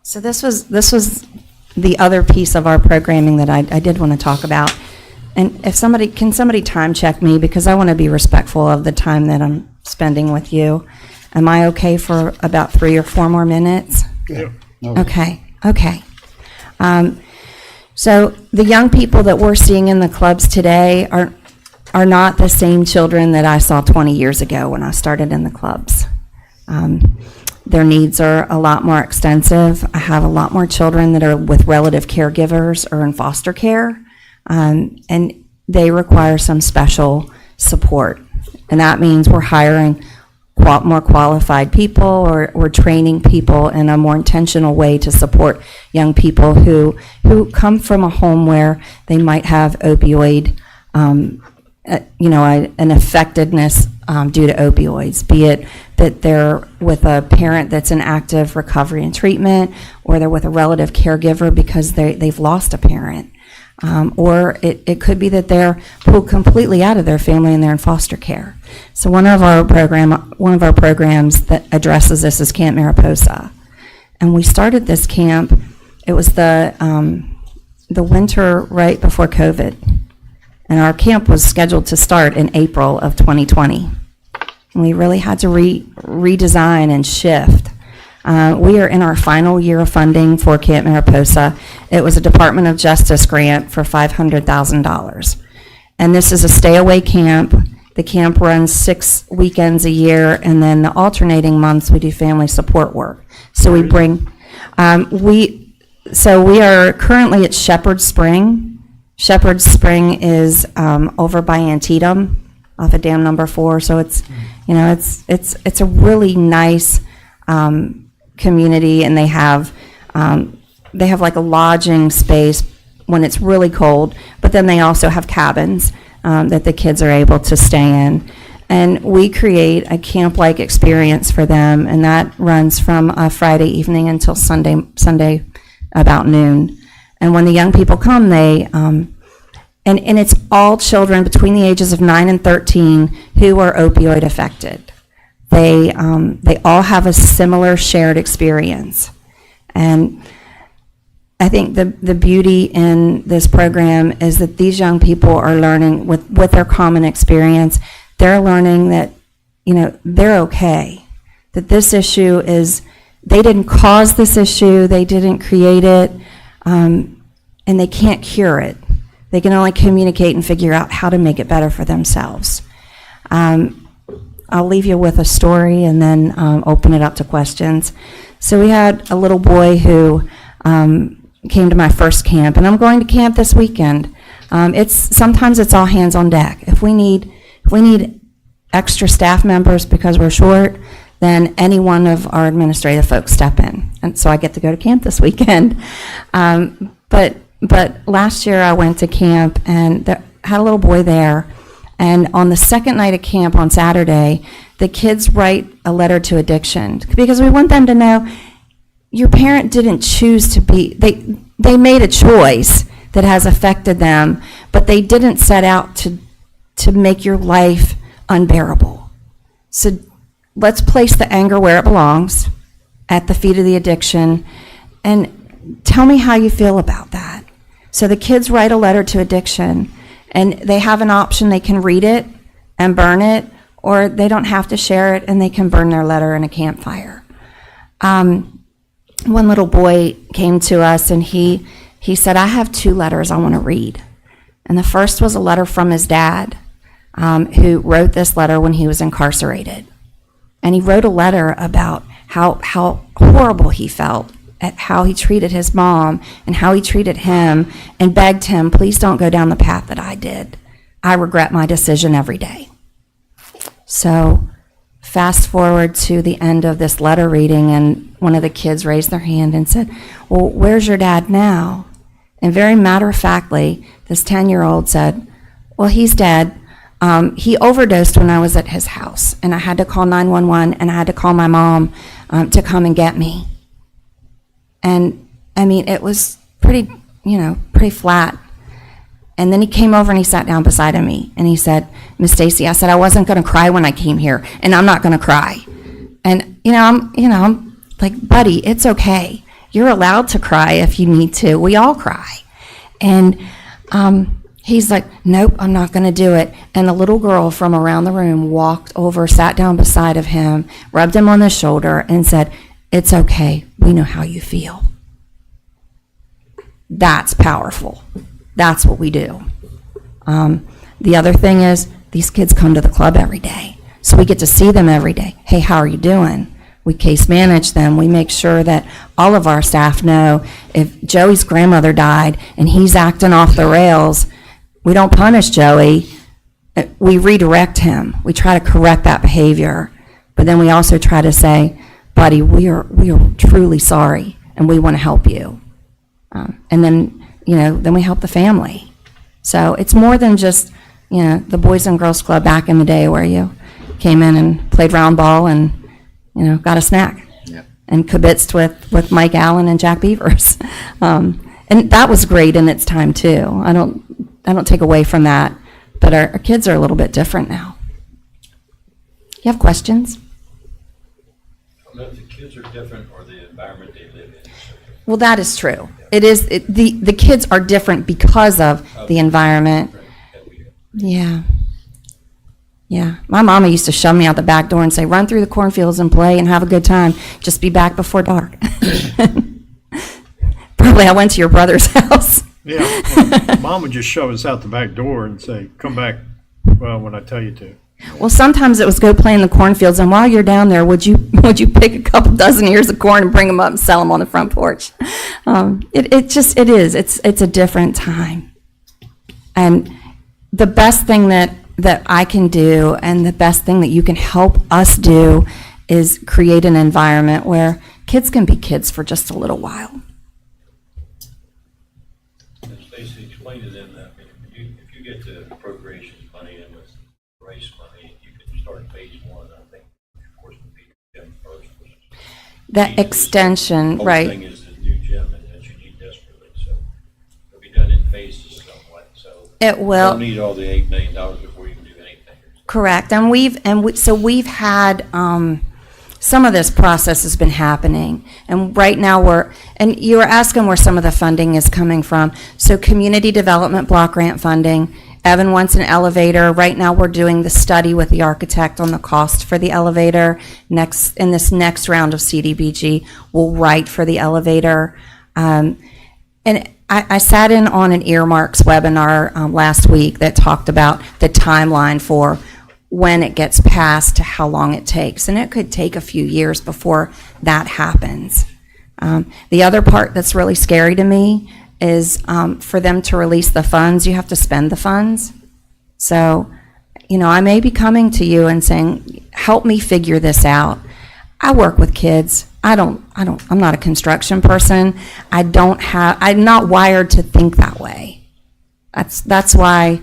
So this was the other piece of our programming that I did want to talk about. And if can somebody time check me, because I want to be respectful of the time that I'm spending with you. Am I okay for about 3 or 4 more minutes? Yeah. Okay. So the young people that we're seeing in the clubs today are not the same children that I saw 20 years ago when I started in the clubs. Their needs are a lot more extensive. I have a lot more children that are with relative caregivers or in foster care, and they require some special support. And that means we're hiring more qualified people, or we're training people in a more intentional way to support young people who come from a home where they might have opioid, an affectedness due to opioids, be it that they're with a parent that's in active recovery and treatment, or they're with a relative caregiver because they've lost a parent. Or it could be that they're pulled completely out of their family and they're in foster care. So one of our programs that addresses this is Camp Mariposa, and we started this camp. It was the winter right before COVID, and our camp was scheduled to start in April of 2020. And we really had to redesign and shift. We are in our final year of funding for Camp Mariposa. It was a Department of Justice grant for $500,000. And this is a stay-away camp. The camp runs 6 weekends a year, and then the alternating months we do family support work. So we bring, we are currently at Shepherd Spring. Shepherd Spring is over by Antietam, off of Dam Number 4. So it's a really nice community, and they have like a lodging space when it's really cold, but then they also have cabins that the kids are able to stay in. And we create a camp-like experience for them, and that runs from Friday evening until Sunday about noon. And when the young people come, they and it's all children between the ages of 9 and 13 who are opioid affected. They all have a similar shared experience. And I think the beauty in this program is that these young people are learning with their common experience. They're learning that, they're okay. That this issue is, they didn't cause this issue, they didn't create it, and they can't cure it. They can only communicate and figure out how to make it better for themselves. I'll leave you with a story and then open it up to questions. So we had a little boy who came to my first camp, and I'm going to camp this weekend. Sometimes it's all hands on deck. If we need extra staff members because we're short, then any one of our administrative folks step in. And so I get to go to camp this weekend. But last year I went to camp and had a little boy there. And on the second night of camp on Saturday, the kids write a letter to addiction because we want them to know your parent didn't choose to be, they made a choice that has affected them, but they didn't set out to make your life unbearable. So let's place the anger where it belongs, at the feet of the addiction, and tell me how you feel about that. So the kids write a letter to addiction, and they have an option. They can read it and burn it, or they don't have to share it, and they can burn their letter in a campfire. One little boy came to us, and he said, I have 2 letters I want to read. And the first was a letter from his dad, who wrote this letter when he was incarcerated. And he wrote a letter about how horrible he felt at how he treated his mom and how he treated him, and begged him, please don't go down the path that I did. I regret my decision every day. So fast forward to the end of this letter reading, and one of the kids raised their hand and said, well, where's your dad now? And very matter-of-factly, this 10-year-old said, well, he's dead. He overdosed when I was at his house, and I had to call 911, and I had to call my mom to come and get me. And, I mean, it was pretty flat. And then he came over and he sat down beside of me, and he said, Miss Stacy, I said I wasn't going to cry when I came here, and I'm not going to cry. And, I'm like, buddy, it's okay. You're allowed to cry if you need to. We all cry. And he's like, nope, I'm not going to do it. And a little girl from around the room walked over, sat down beside of him, rubbed him on the shoulder, and said, it's okay. We know how you feel. That's powerful. That's what we do. The other thing is, these kids come to the club every day. So we get to see them every day. Hey, how are you doing? We case manage them. We make sure that all of our staff know if Joey's grandmother died and he's acting off the rails, we don't punish Joey. We redirect him. We try to correct that behavior. But then we also try to say, buddy, we are truly sorry, and we want to help you. And then, then we help the family. So it's more than just, the Boys and Girls Club back in the day where you came in and played round ball and, got a snack. Yeah. And kibitzed with Mike Allen and Jack Beavers. And that was great in its time too. I don't take away from that, but our kids are a little bit different now. You have questions? I don't know if the kids are different or the environment they live in. Well, that is true. It is, the kids are different because of the environment. Yeah. Yeah. My mama used to shove me out the back door and say, run through the cornfields and play and have a good time. Just be back before dark. Probably I went to your brother's house. Yeah, well, Mom would just shove us out the back door and say, come back, when I tell you to. Well, sometimes it was go play in the cornfields, and while you're down there, would you pick a couple dozen ears of corn and bring them up and sell them on the front porch? It's a different time. And the best thing that I can do, and the best thing that you can help us do, is create an environment where kids can be kids for just a little while. And Stacy, explain to them that if you get the appropriations money and with race money, you can start phase 1. I think, of course, would be gym first. That extension, right? The whole thing is the new gym that you need desperately. So it'll be done in phases somewhat. So It will. you don't need all the $8 million before you can do anything. Correct, and we've had some of this process has been happening, and right now and you were asking where some of the funding is coming from. So community development block grant funding. Evan wants an elevator. Right now, we're doing the study with the architect on the cost for the elevator. In this next round of CDBG, we'll write for the elevator. And I sat in on an earmarks webinar last week that talked about the timeline for when it gets passed to how long it takes. And it could take a few years before that happens. The other part that's really scary to me is for them to release the funds, you have to spend the funds. So, I may be coming to you and saying, help me figure this out. I work with kids. I'm not a construction person. I'm not wired to think that way. That's why,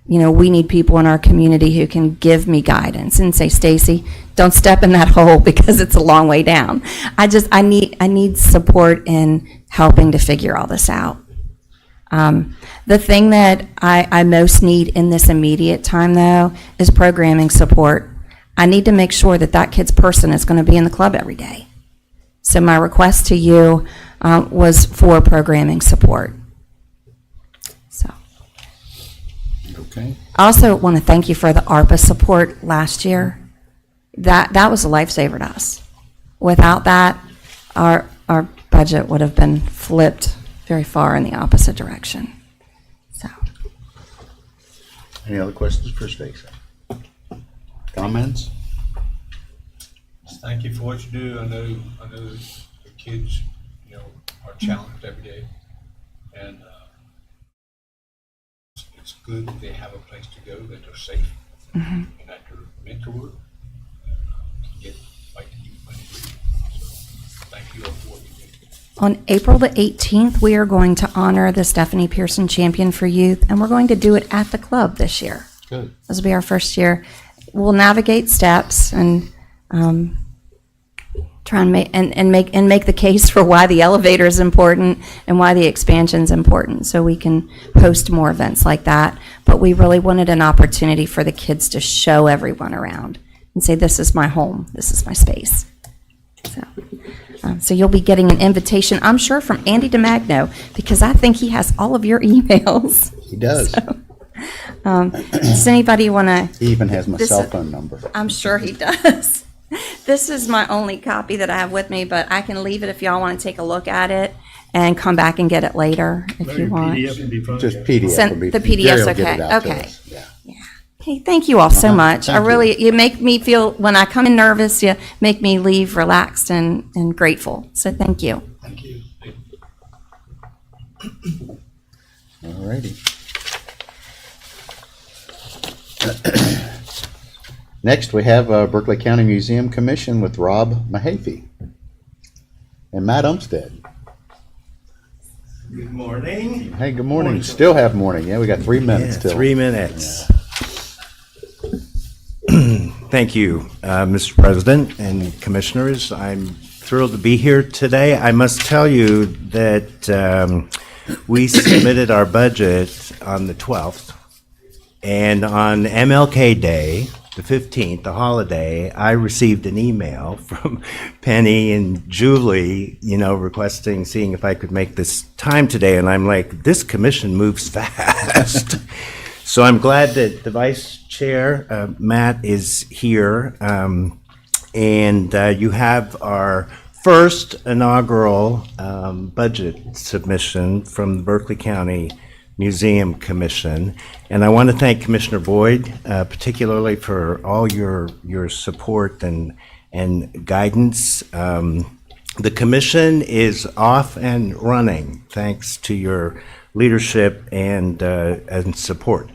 we need people in our community who can give me guidance and say, Stacy, don't step in that hole because it's a long way down. I need support in helping to figure all this out. The thing that I most need in this immediate time, though, is programming support. I need to make sure that that kid's person is going to be in the club every day. So my request to you was for programming support. So Okay. I also want to thank you for the ARPA support last year. That was a lifesaver to us. Without that, our budget would have been flipped very far in the opposite direction. So Any other questions for Stacy? Comments? Thank you for what you do. I know the kids, are challenged every day. And it's good that they have a place to go, that they're safe, and that they're mentored, and get money. So thank you all for what you do. on April the 18th, we are going to honor the Stephanie Pearson Champion for Youth, and we're going to do it at the club this year. Good. This will be our first year. We'll navigate steps and try and make the case for why the elevator is important and why the expansion is important, so we can host more events like that. But we really wanted an opportunity for the kids to show everyone around and say, "This is my home. This is my space." So you'll be getting an invitation, I'm sure, from Andy DeMagno, because I think he has all of your emails. He does. Does anybody want to? He even has my This cell is- phone number. I'm sure he does. This is my only copy that I have with me, but I can leave it if y'all want to take a look at it and come back and get it later if you want. PDF would be fine. Just PDF Send- would be. the PDF's Jerry will get okay. it out to Okay. us. Yeah. Hey, thank you all so much. I Thank you. really, you make me feel, when I come in nervous, you make me leave relaxed and grateful. So thank you. Thank you. All righty. Next, we have Berkeley County Museum Commission with Rob Mahaffey and Matt Umstead. Good morning. Hey, good morning. Still have morning. Yeah, we got 3 minutes till. 3 minutes. Thank you, Mr. President and Commissioners. I'm thrilled to be here today. I must tell you that we submitted our budget on the 12th, and on MLK Day, the 15th, the holiday, I received an email from Penny and Julie, requesting, seeing if I could make this time today. And I'm like, this commission moves fast. So I'm glad that the Vice Chair, Matt, is here. And you have our first inaugural budget submission from the Berkeley County Museum Commission. And I want to thank Commissioner Boyd, particularly for all your support and guidance. The commission is off and running thanks to your leadership and support.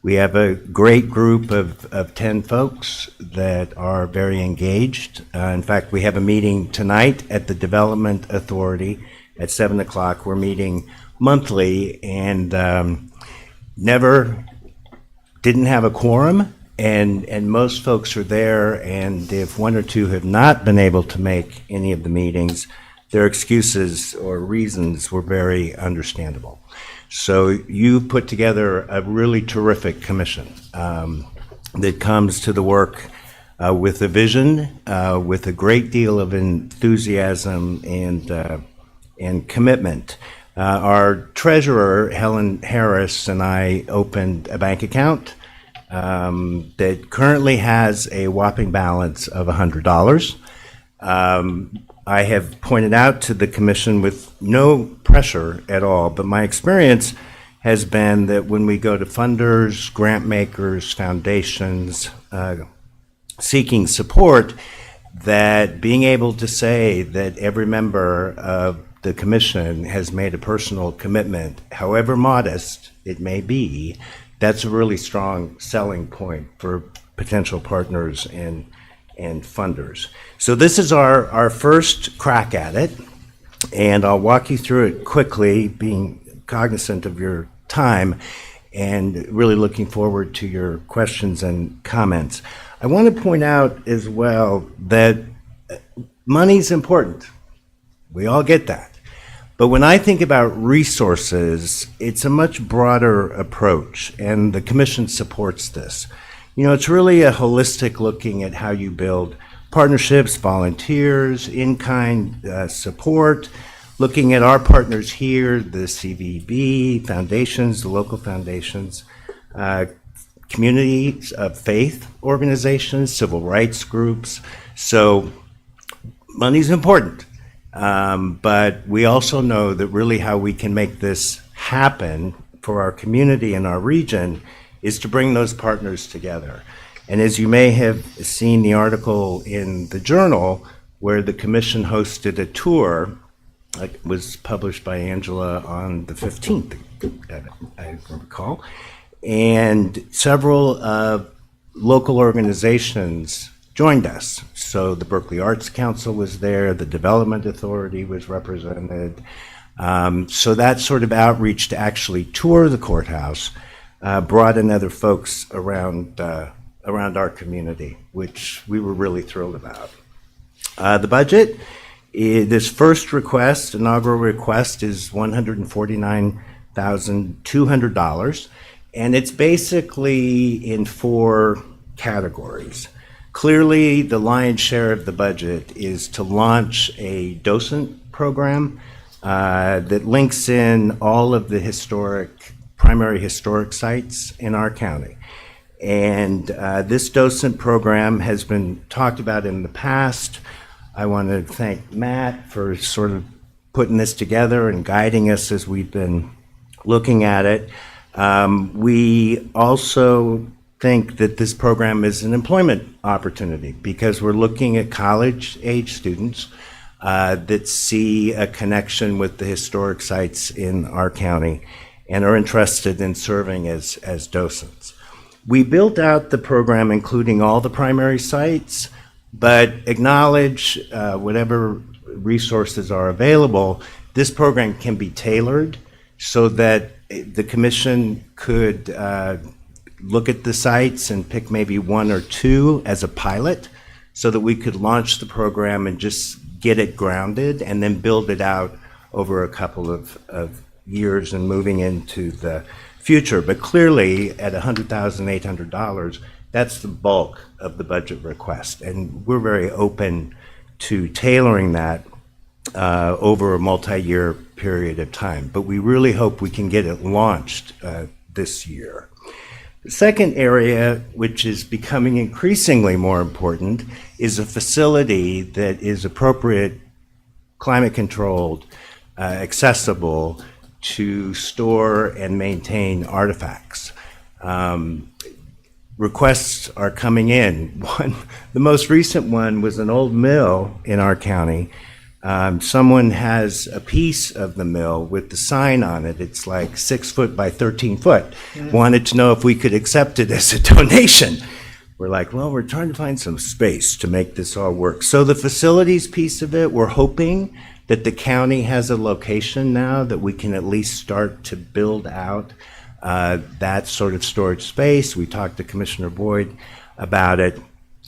We have a great group of 10 folks that are very engaged. In fact, we have a meeting tonight at the Development Authority at 7 o'clock. We're meeting monthly, and didn't have a quorum, and most folks are there, and if one or two have not been able to make any of the meetings, their excuses or reasons were very understandable. So you put together a really terrific commission that comes to the work with a vision, with a great deal of enthusiasm and commitment. Our treasurer, Helen Harris, and I opened a bank account that currently has a whopping balance of $100. I have pointed out to the commission with no pressure at all, but my experience has been that when we go to funders, grant makers, foundations, seeking support, that being able to say that every member of the commission has made a personal commitment, however modest it may be, that's a really strong selling point for potential partners and funders. So this is our first crack at it, and I'll walk you through it quickly, being cognizant of your time and really looking forward to your questions and comments. I want to point out as well that money's important. We all get that. But when I think about resources, it's a much broader approach, and the commission supports this. It's really a holistic looking at how you build partnerships, volunteers, in-kind support, looking at our partners here, the CVB foundations, the local foundations, communities of faith organizations, civil rights groups. So money's important, but we also know that really how we can make this happen for our community and our region is to bring those partners together. And as you may have seen the article in the Journal, where the commission hosted a tour, like was published by Angela on the 15th, I recall, and several local organizations joined us. So the Berkeley Arts Council was there, the Development Authority was represented. So that sort of outreach to actually tour the courthouse brought in other folks around our community, which we were really thrilled about. The budget, this first request, inaugural request, is $149,200, and it's basically in 4 categories. Clearly, the lion's share of the budget is to launch a docent program that links in all of the primary historic sites in our county. And this docent program has been talked about in the past. I want to thank Matt for sort of putting this together and guiding us as we've been looking at it. We also think that this program is an employment opportunity because we're looking at college-age students that see a connection with the historic sites in our county and are interested in serving as docents. We built out the program including all the primary sites, but acknowledge whatever resources are available, this program can be tailored so that the commission could look at the sites and pick maybe 1 or 2 as a pilot so that we could launch the program and just get it grounded and then build it out over a couple of years and moving into the future. But clearly at $100,800, that's the bulk of the budget request. And we're very open to tailoring that over a multi-year period of time. But we really hope we can get it launched this year. The second area, which is becoming increasingly more important, is a facility that is appropriate, climate-controlled, accessible to store and maintain artifacts. Requests are coming in. The most recent one was an old mill in our county. Someone has a piece of the mill with the sign on it. It's like 6 foot by 13 foot. Wanted to know if we could accept it as a donation. We're like, well, we're trying to find some space to make this all work. So the facilities piece of it, we're hoping that the county has a location now that we can at least start to build out that sort of storage space. We talked to Commissioner Boyd about it.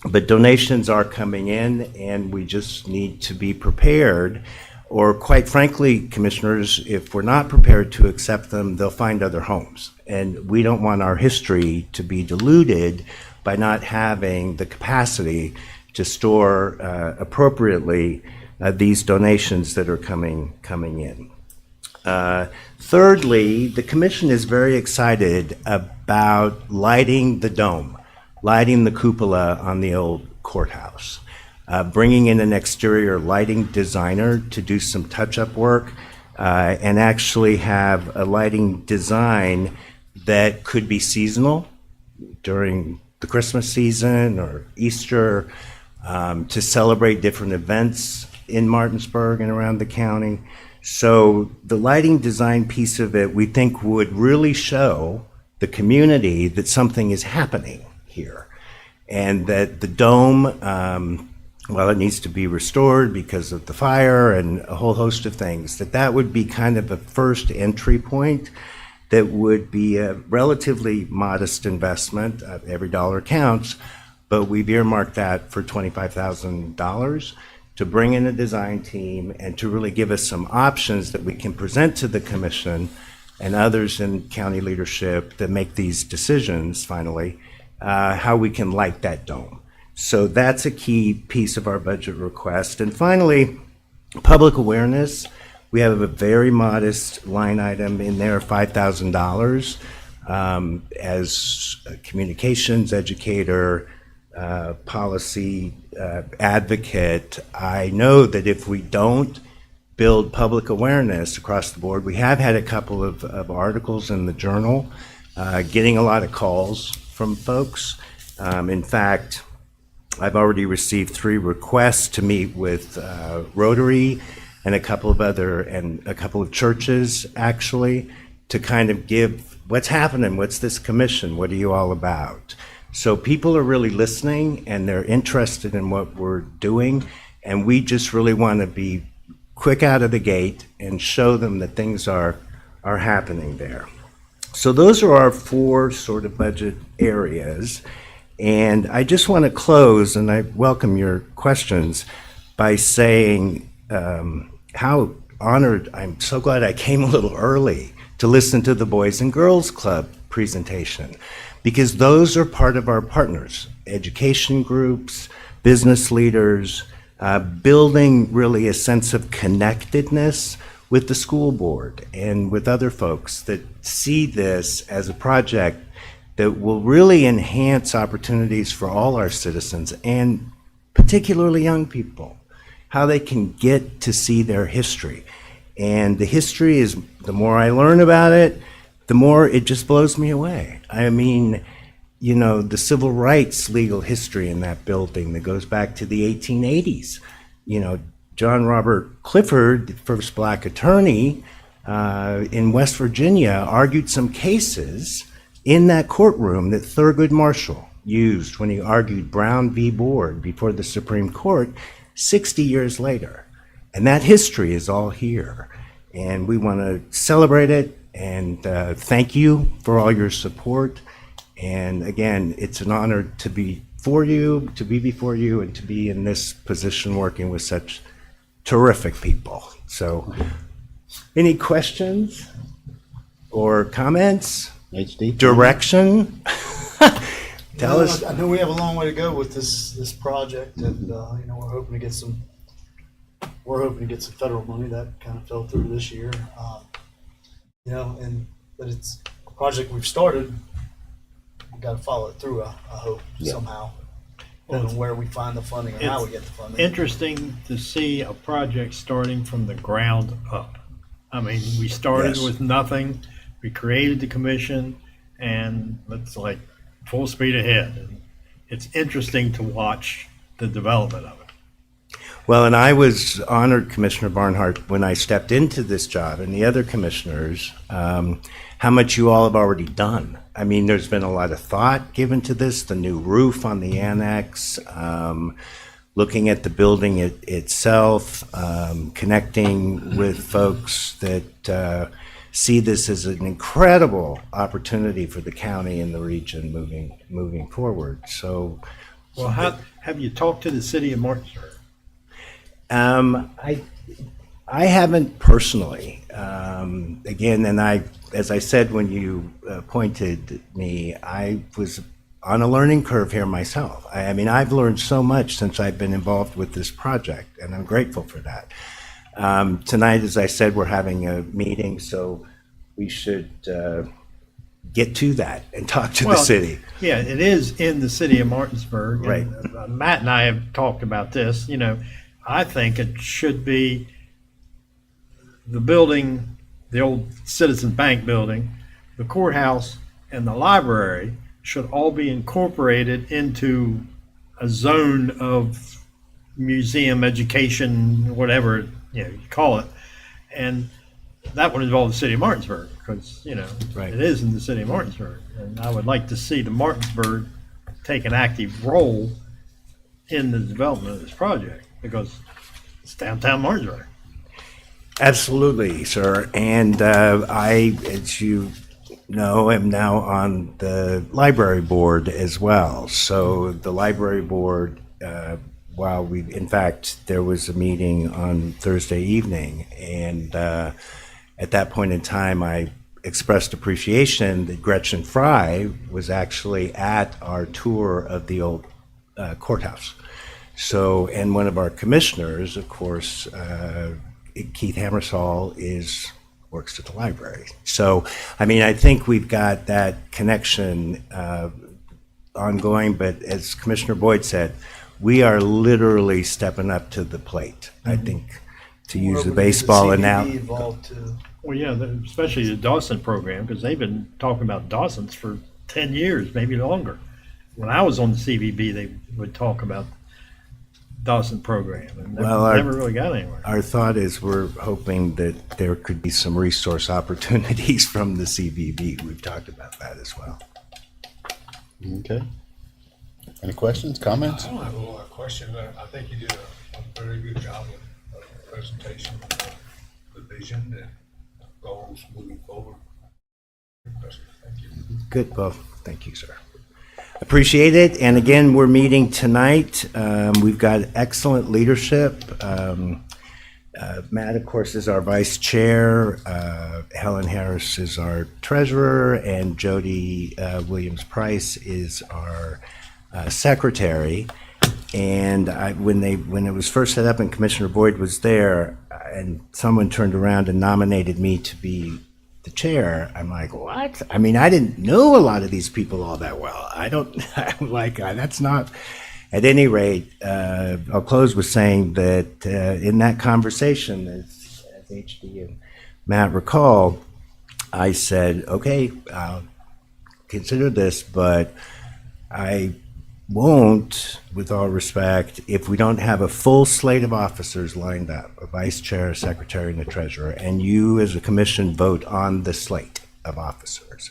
But donations are coming in, and we just need to be prepared. Or quite frankly, commissioners, if we're not prepared to accept them, they'll find other homes. And we don't want our history to be diluted by not having the capacity to store appropriately these donations that are coming in. Thirdly, the commission is very excited about lighting the dome, lighting the cupola on the old courthouse, bringing in an exterior lighting designer to do some touch-up work, and actually have a lighting design that could be seasonal during the Christmas season or Easter, to celebrate different events in Martinsburg and around the county. So the lighting design piece of it, we think, would really show the community that something is happening here, and that the dome, while it needs to be restored because of the fire and a whole host of things, that would be kind of a first entry point that would be a relatively modest investment. Every dollar counts, but we've earmarked that for $25,000 to bring in a design team and to really give us some options that we can present to the commission and others in county leadership that make these decisions finally, how we can light that dome. So that's a key piece of our budget request. And finally, public awareness. We have a very modest line item in there, $5,000, as a communications educator, policy advocate. I know that if we don't build public awareness across the board, we have had a couple of articles in the journal, getting a lot of calls from folks. In fact, I've already received 3 requests to meet with Rotary and a couple of churches, actually, to kind of give what's happening, what's this commission, what are you all about? So people are really listening and they're interested in what we're doing, and we just really want to be quick out of the gate and show them that things are happening there. So those are our 4 sort of budget areas. And I just want to close, and I welcome your questions, by saying how honored, I'm so glad I came a little early to listen to the Boys and Girls Club presentation, because those are part of our partners, education groups, business leaders, building really a sense of connectedness with the school board and with other folks that see this as a project that will really enhance opportunities for all our citizens, and particularly young people, how they can get to see their history. And the history is, the more I learn about it, the more it just blows me away. I mean, you know, the civil rights legal history in that building that goes back to the 1880s. You know, John Robert Clifford, the first black attorney in West Virginia, argued some cases in that courtroom that Thurgood Marshall used when he argued Brown v. Board before the Supreme Court 60 years later. And that history is all here. And we want to celebrate it, and thank you for all your support. And again, it's an honor to be before you, and to be in this position working with such terrific people. So, any questions or comments? HD Direction? Tell us. I know we have a long way to go with this project, and you know, we're hoping to get some federal money that kind of fell through this year. You know, but it's a project we've started. We've got to follow it through. I hope somehow, depending on where we find the funding or how we get the funding. Interesting to see a project starting from the ground up. I mean, we started with nothing. We created the commission, and it's like full speed ahead. And it's interesting to watch the development of it. Well, and I was honored, Commissioner Barnhart, when I stepped into this job, and the other commissioners, how much you all have already done. I mean, there's been a lot of thought given to this, the new roof on the annex, looking at the building itself, connecting with folks that see this as an incredible opportunity for the county and the region moving forward. So, Well, have you talked to the city of Martinsburg? I haven't personally. Again, and as I said when you appointed me, I was on a learning curve here myself. I mean, I've learned so much since I've been involved with this project, and I'm grateful for that. Tonight, as I said, we're having a meeting, so we should get to that and talk to the city. Yeah, it is in the city of Martinsburg. Right. And, Matt and I have talked about this. You know, I think it should be the building, the old Citizen Bank building, the courthouse, and the library should all be incorporated into a zone of museum education, whatever you call it. And that would involve the city of Martinsburg, because it is in the city of Martinsburg. And I would like to see the Martinsburg take an active role in the development of this project, because it's downtown Martinsburg. Absolutely, sir. And I, as you know, am now on the library board as well. So the library board, in fact, there was a meeting on Thursday evening, and at that point in time, I expressed appreciation that Gretchen Fry was actually at our tour of the old courthouse. So, and one of our commissioners, of course, Keith Hammersall, works at the library. So, I mean, I think we've got that connection ongoing, but as Commissioner Boyd said, we are literally stepping up to the plate, I think, to use the baseball analogy. Well, yeah, especially the Dawson program, because they've been talking about Dawson's for 10 years, maybe longer. When I was on the CVB, they would talk about Dawson program, and never really got anywhere. Our thought is we're hoping that there could be some resource opportunities from the CVB. We've talked about that as well. Okay. Any questions, comments? I don't have a lot of questions. I think you did a very good job of the presentation, of the vision and goals moving forward. Impressive. Thank you. Good, well, thank you, sir. Appreciate it. And again, we're meeting tonight. We've got excellent leadership. Matt, of course, is our vice chair. Helen Harris is our treasurer, and Jody Williams-Price is our secretary. And when it was first set up and Commissioner Boyd was there, and someone turned around and nominated me to be the chair, I'm like, what? I mean, I didn't know a lot of these people all that well. I'm like, that's not. At any rate, I'll close with saying that in that conversation, as HD and Matt recall, I said, okay, I'll consider this, but I won't, with all respect, if we don't have a full slate of officers lined up, a vice chair, a secretary, and a treasurer, and you as a commission vote on the slate of officers.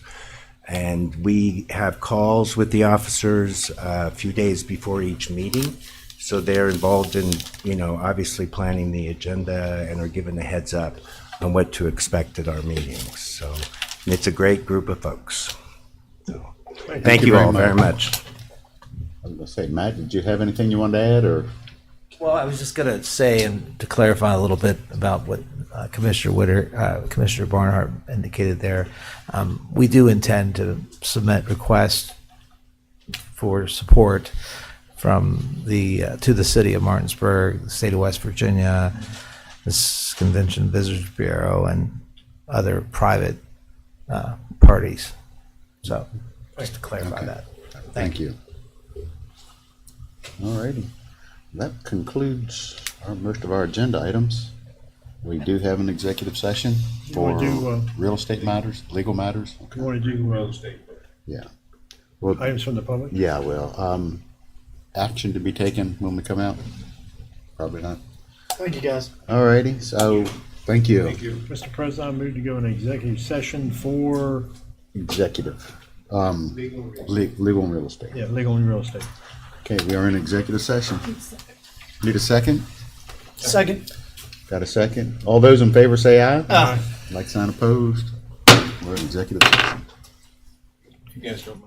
And we have calls with the officers a few days before each meeting. So they're involved in, obviously planning the agenda and are given a heads up on what to expect at our meetings. So and it's a great group of folks. So thank you all very much. I was going to say, Matt, did you have anything you wanted to add, or? Well, I was just going to say, and to clarify a little bit about what Commissioner Barnhart indicated there, we do intend to submit requests for support from to the city of Martinsburg, the state of West Virginia, this Convention Visitors Bureau, and other private parties. So, just to clarify that. Thank you. All righty. That concludes most of our agenda items. We do have an executive session for real estate matters, legal matters. You want to do Real estate. Yeah. Well, items from the public? yeah, well, action to be taken when we come out? Probably not. Thank you, guys. All righty, so, thank you. Thank you. Mr. President, I move to go into executive session for, Executive. Legal real estate. Legal and real estate. yeah, legal and real estate. Okay, we are in executive session. Need a second? Second. Got a second? All those in favor say aye. Aye. Like sign opposed. We're in executive session. You guys don't mind.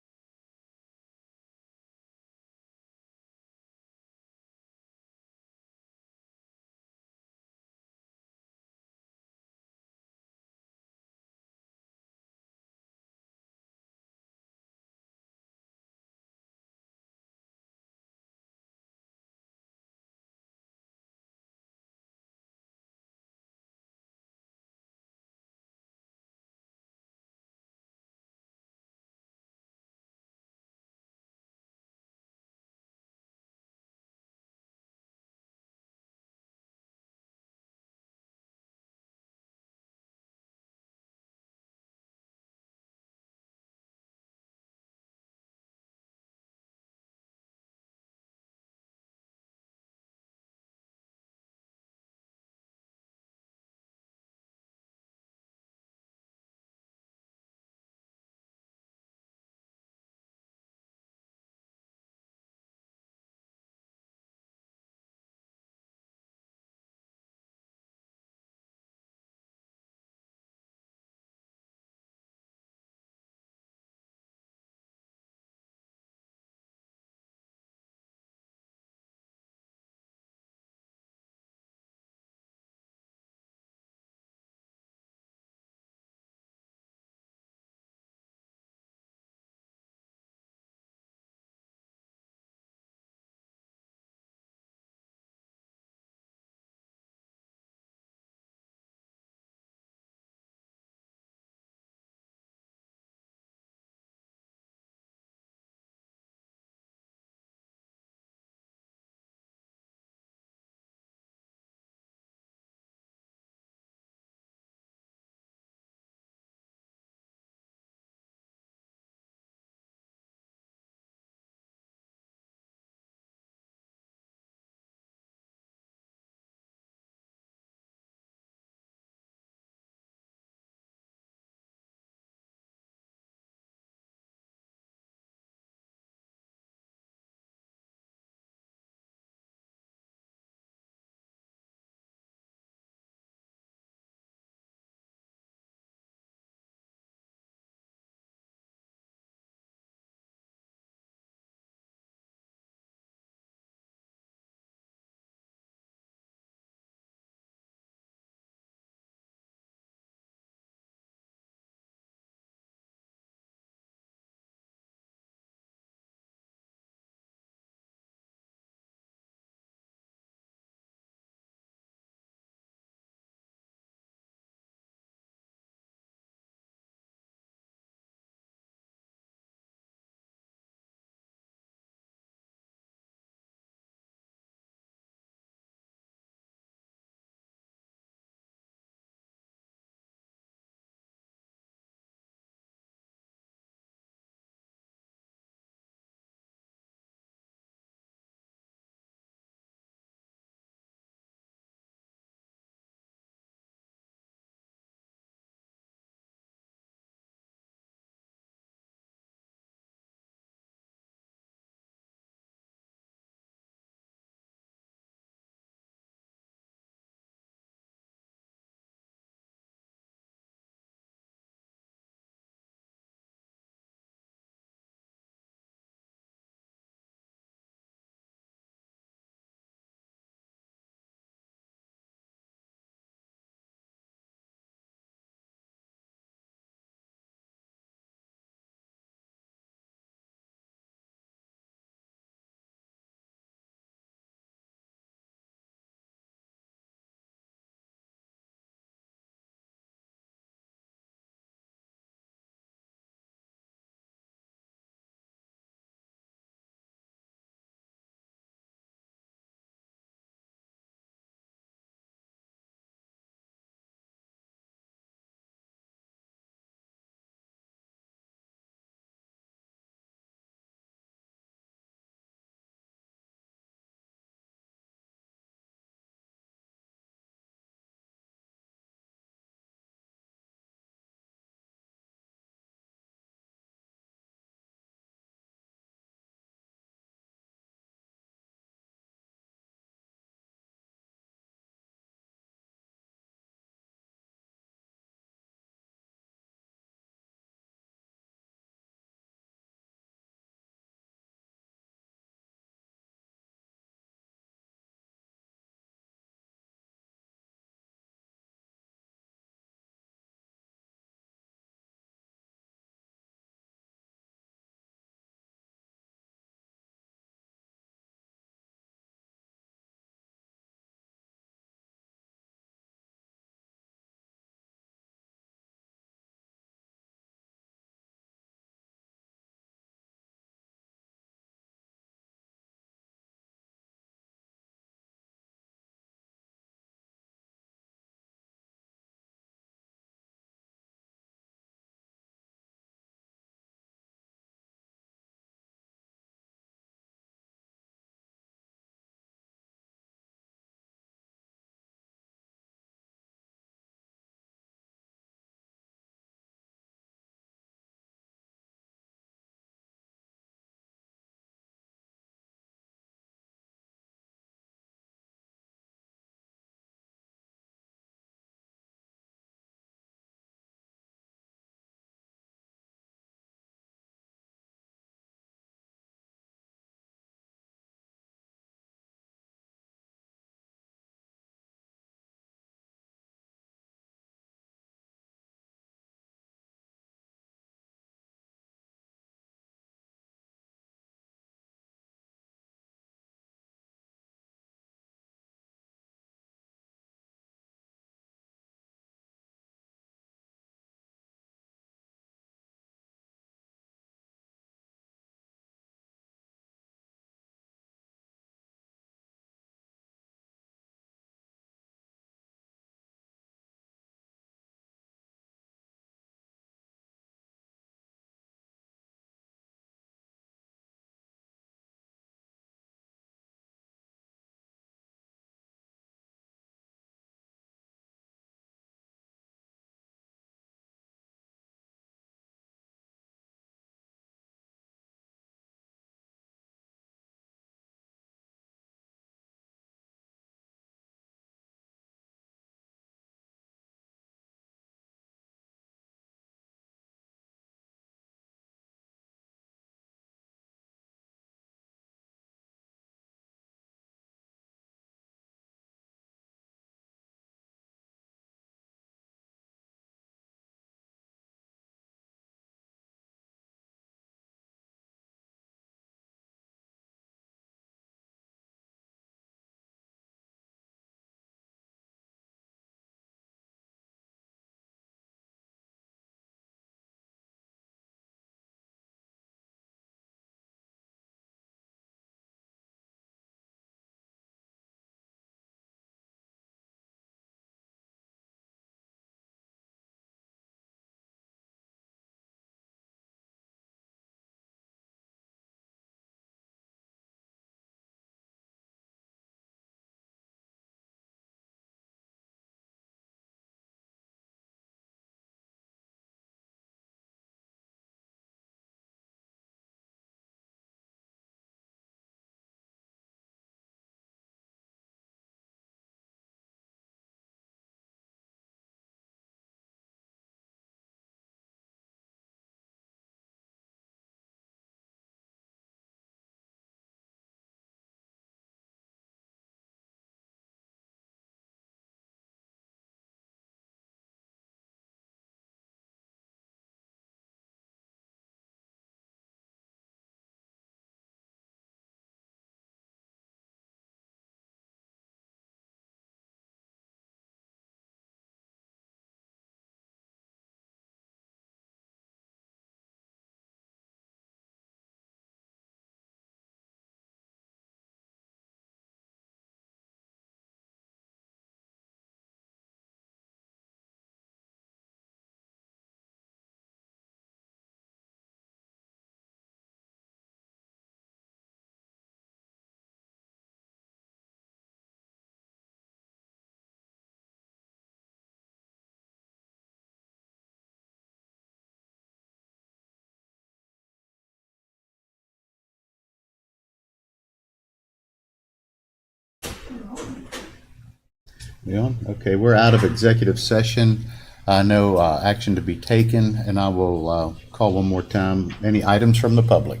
Yeah, okay, we're out of executive session. No action to be taken, and I will call one more time. Any items from the public?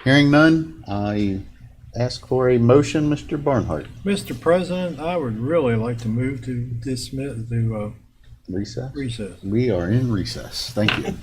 Hearing none, I ask for a motion, Mr. Barnhart. Mr. President, I would really like to move to dismiss, to Recess? recess. We are in recess. Thank you.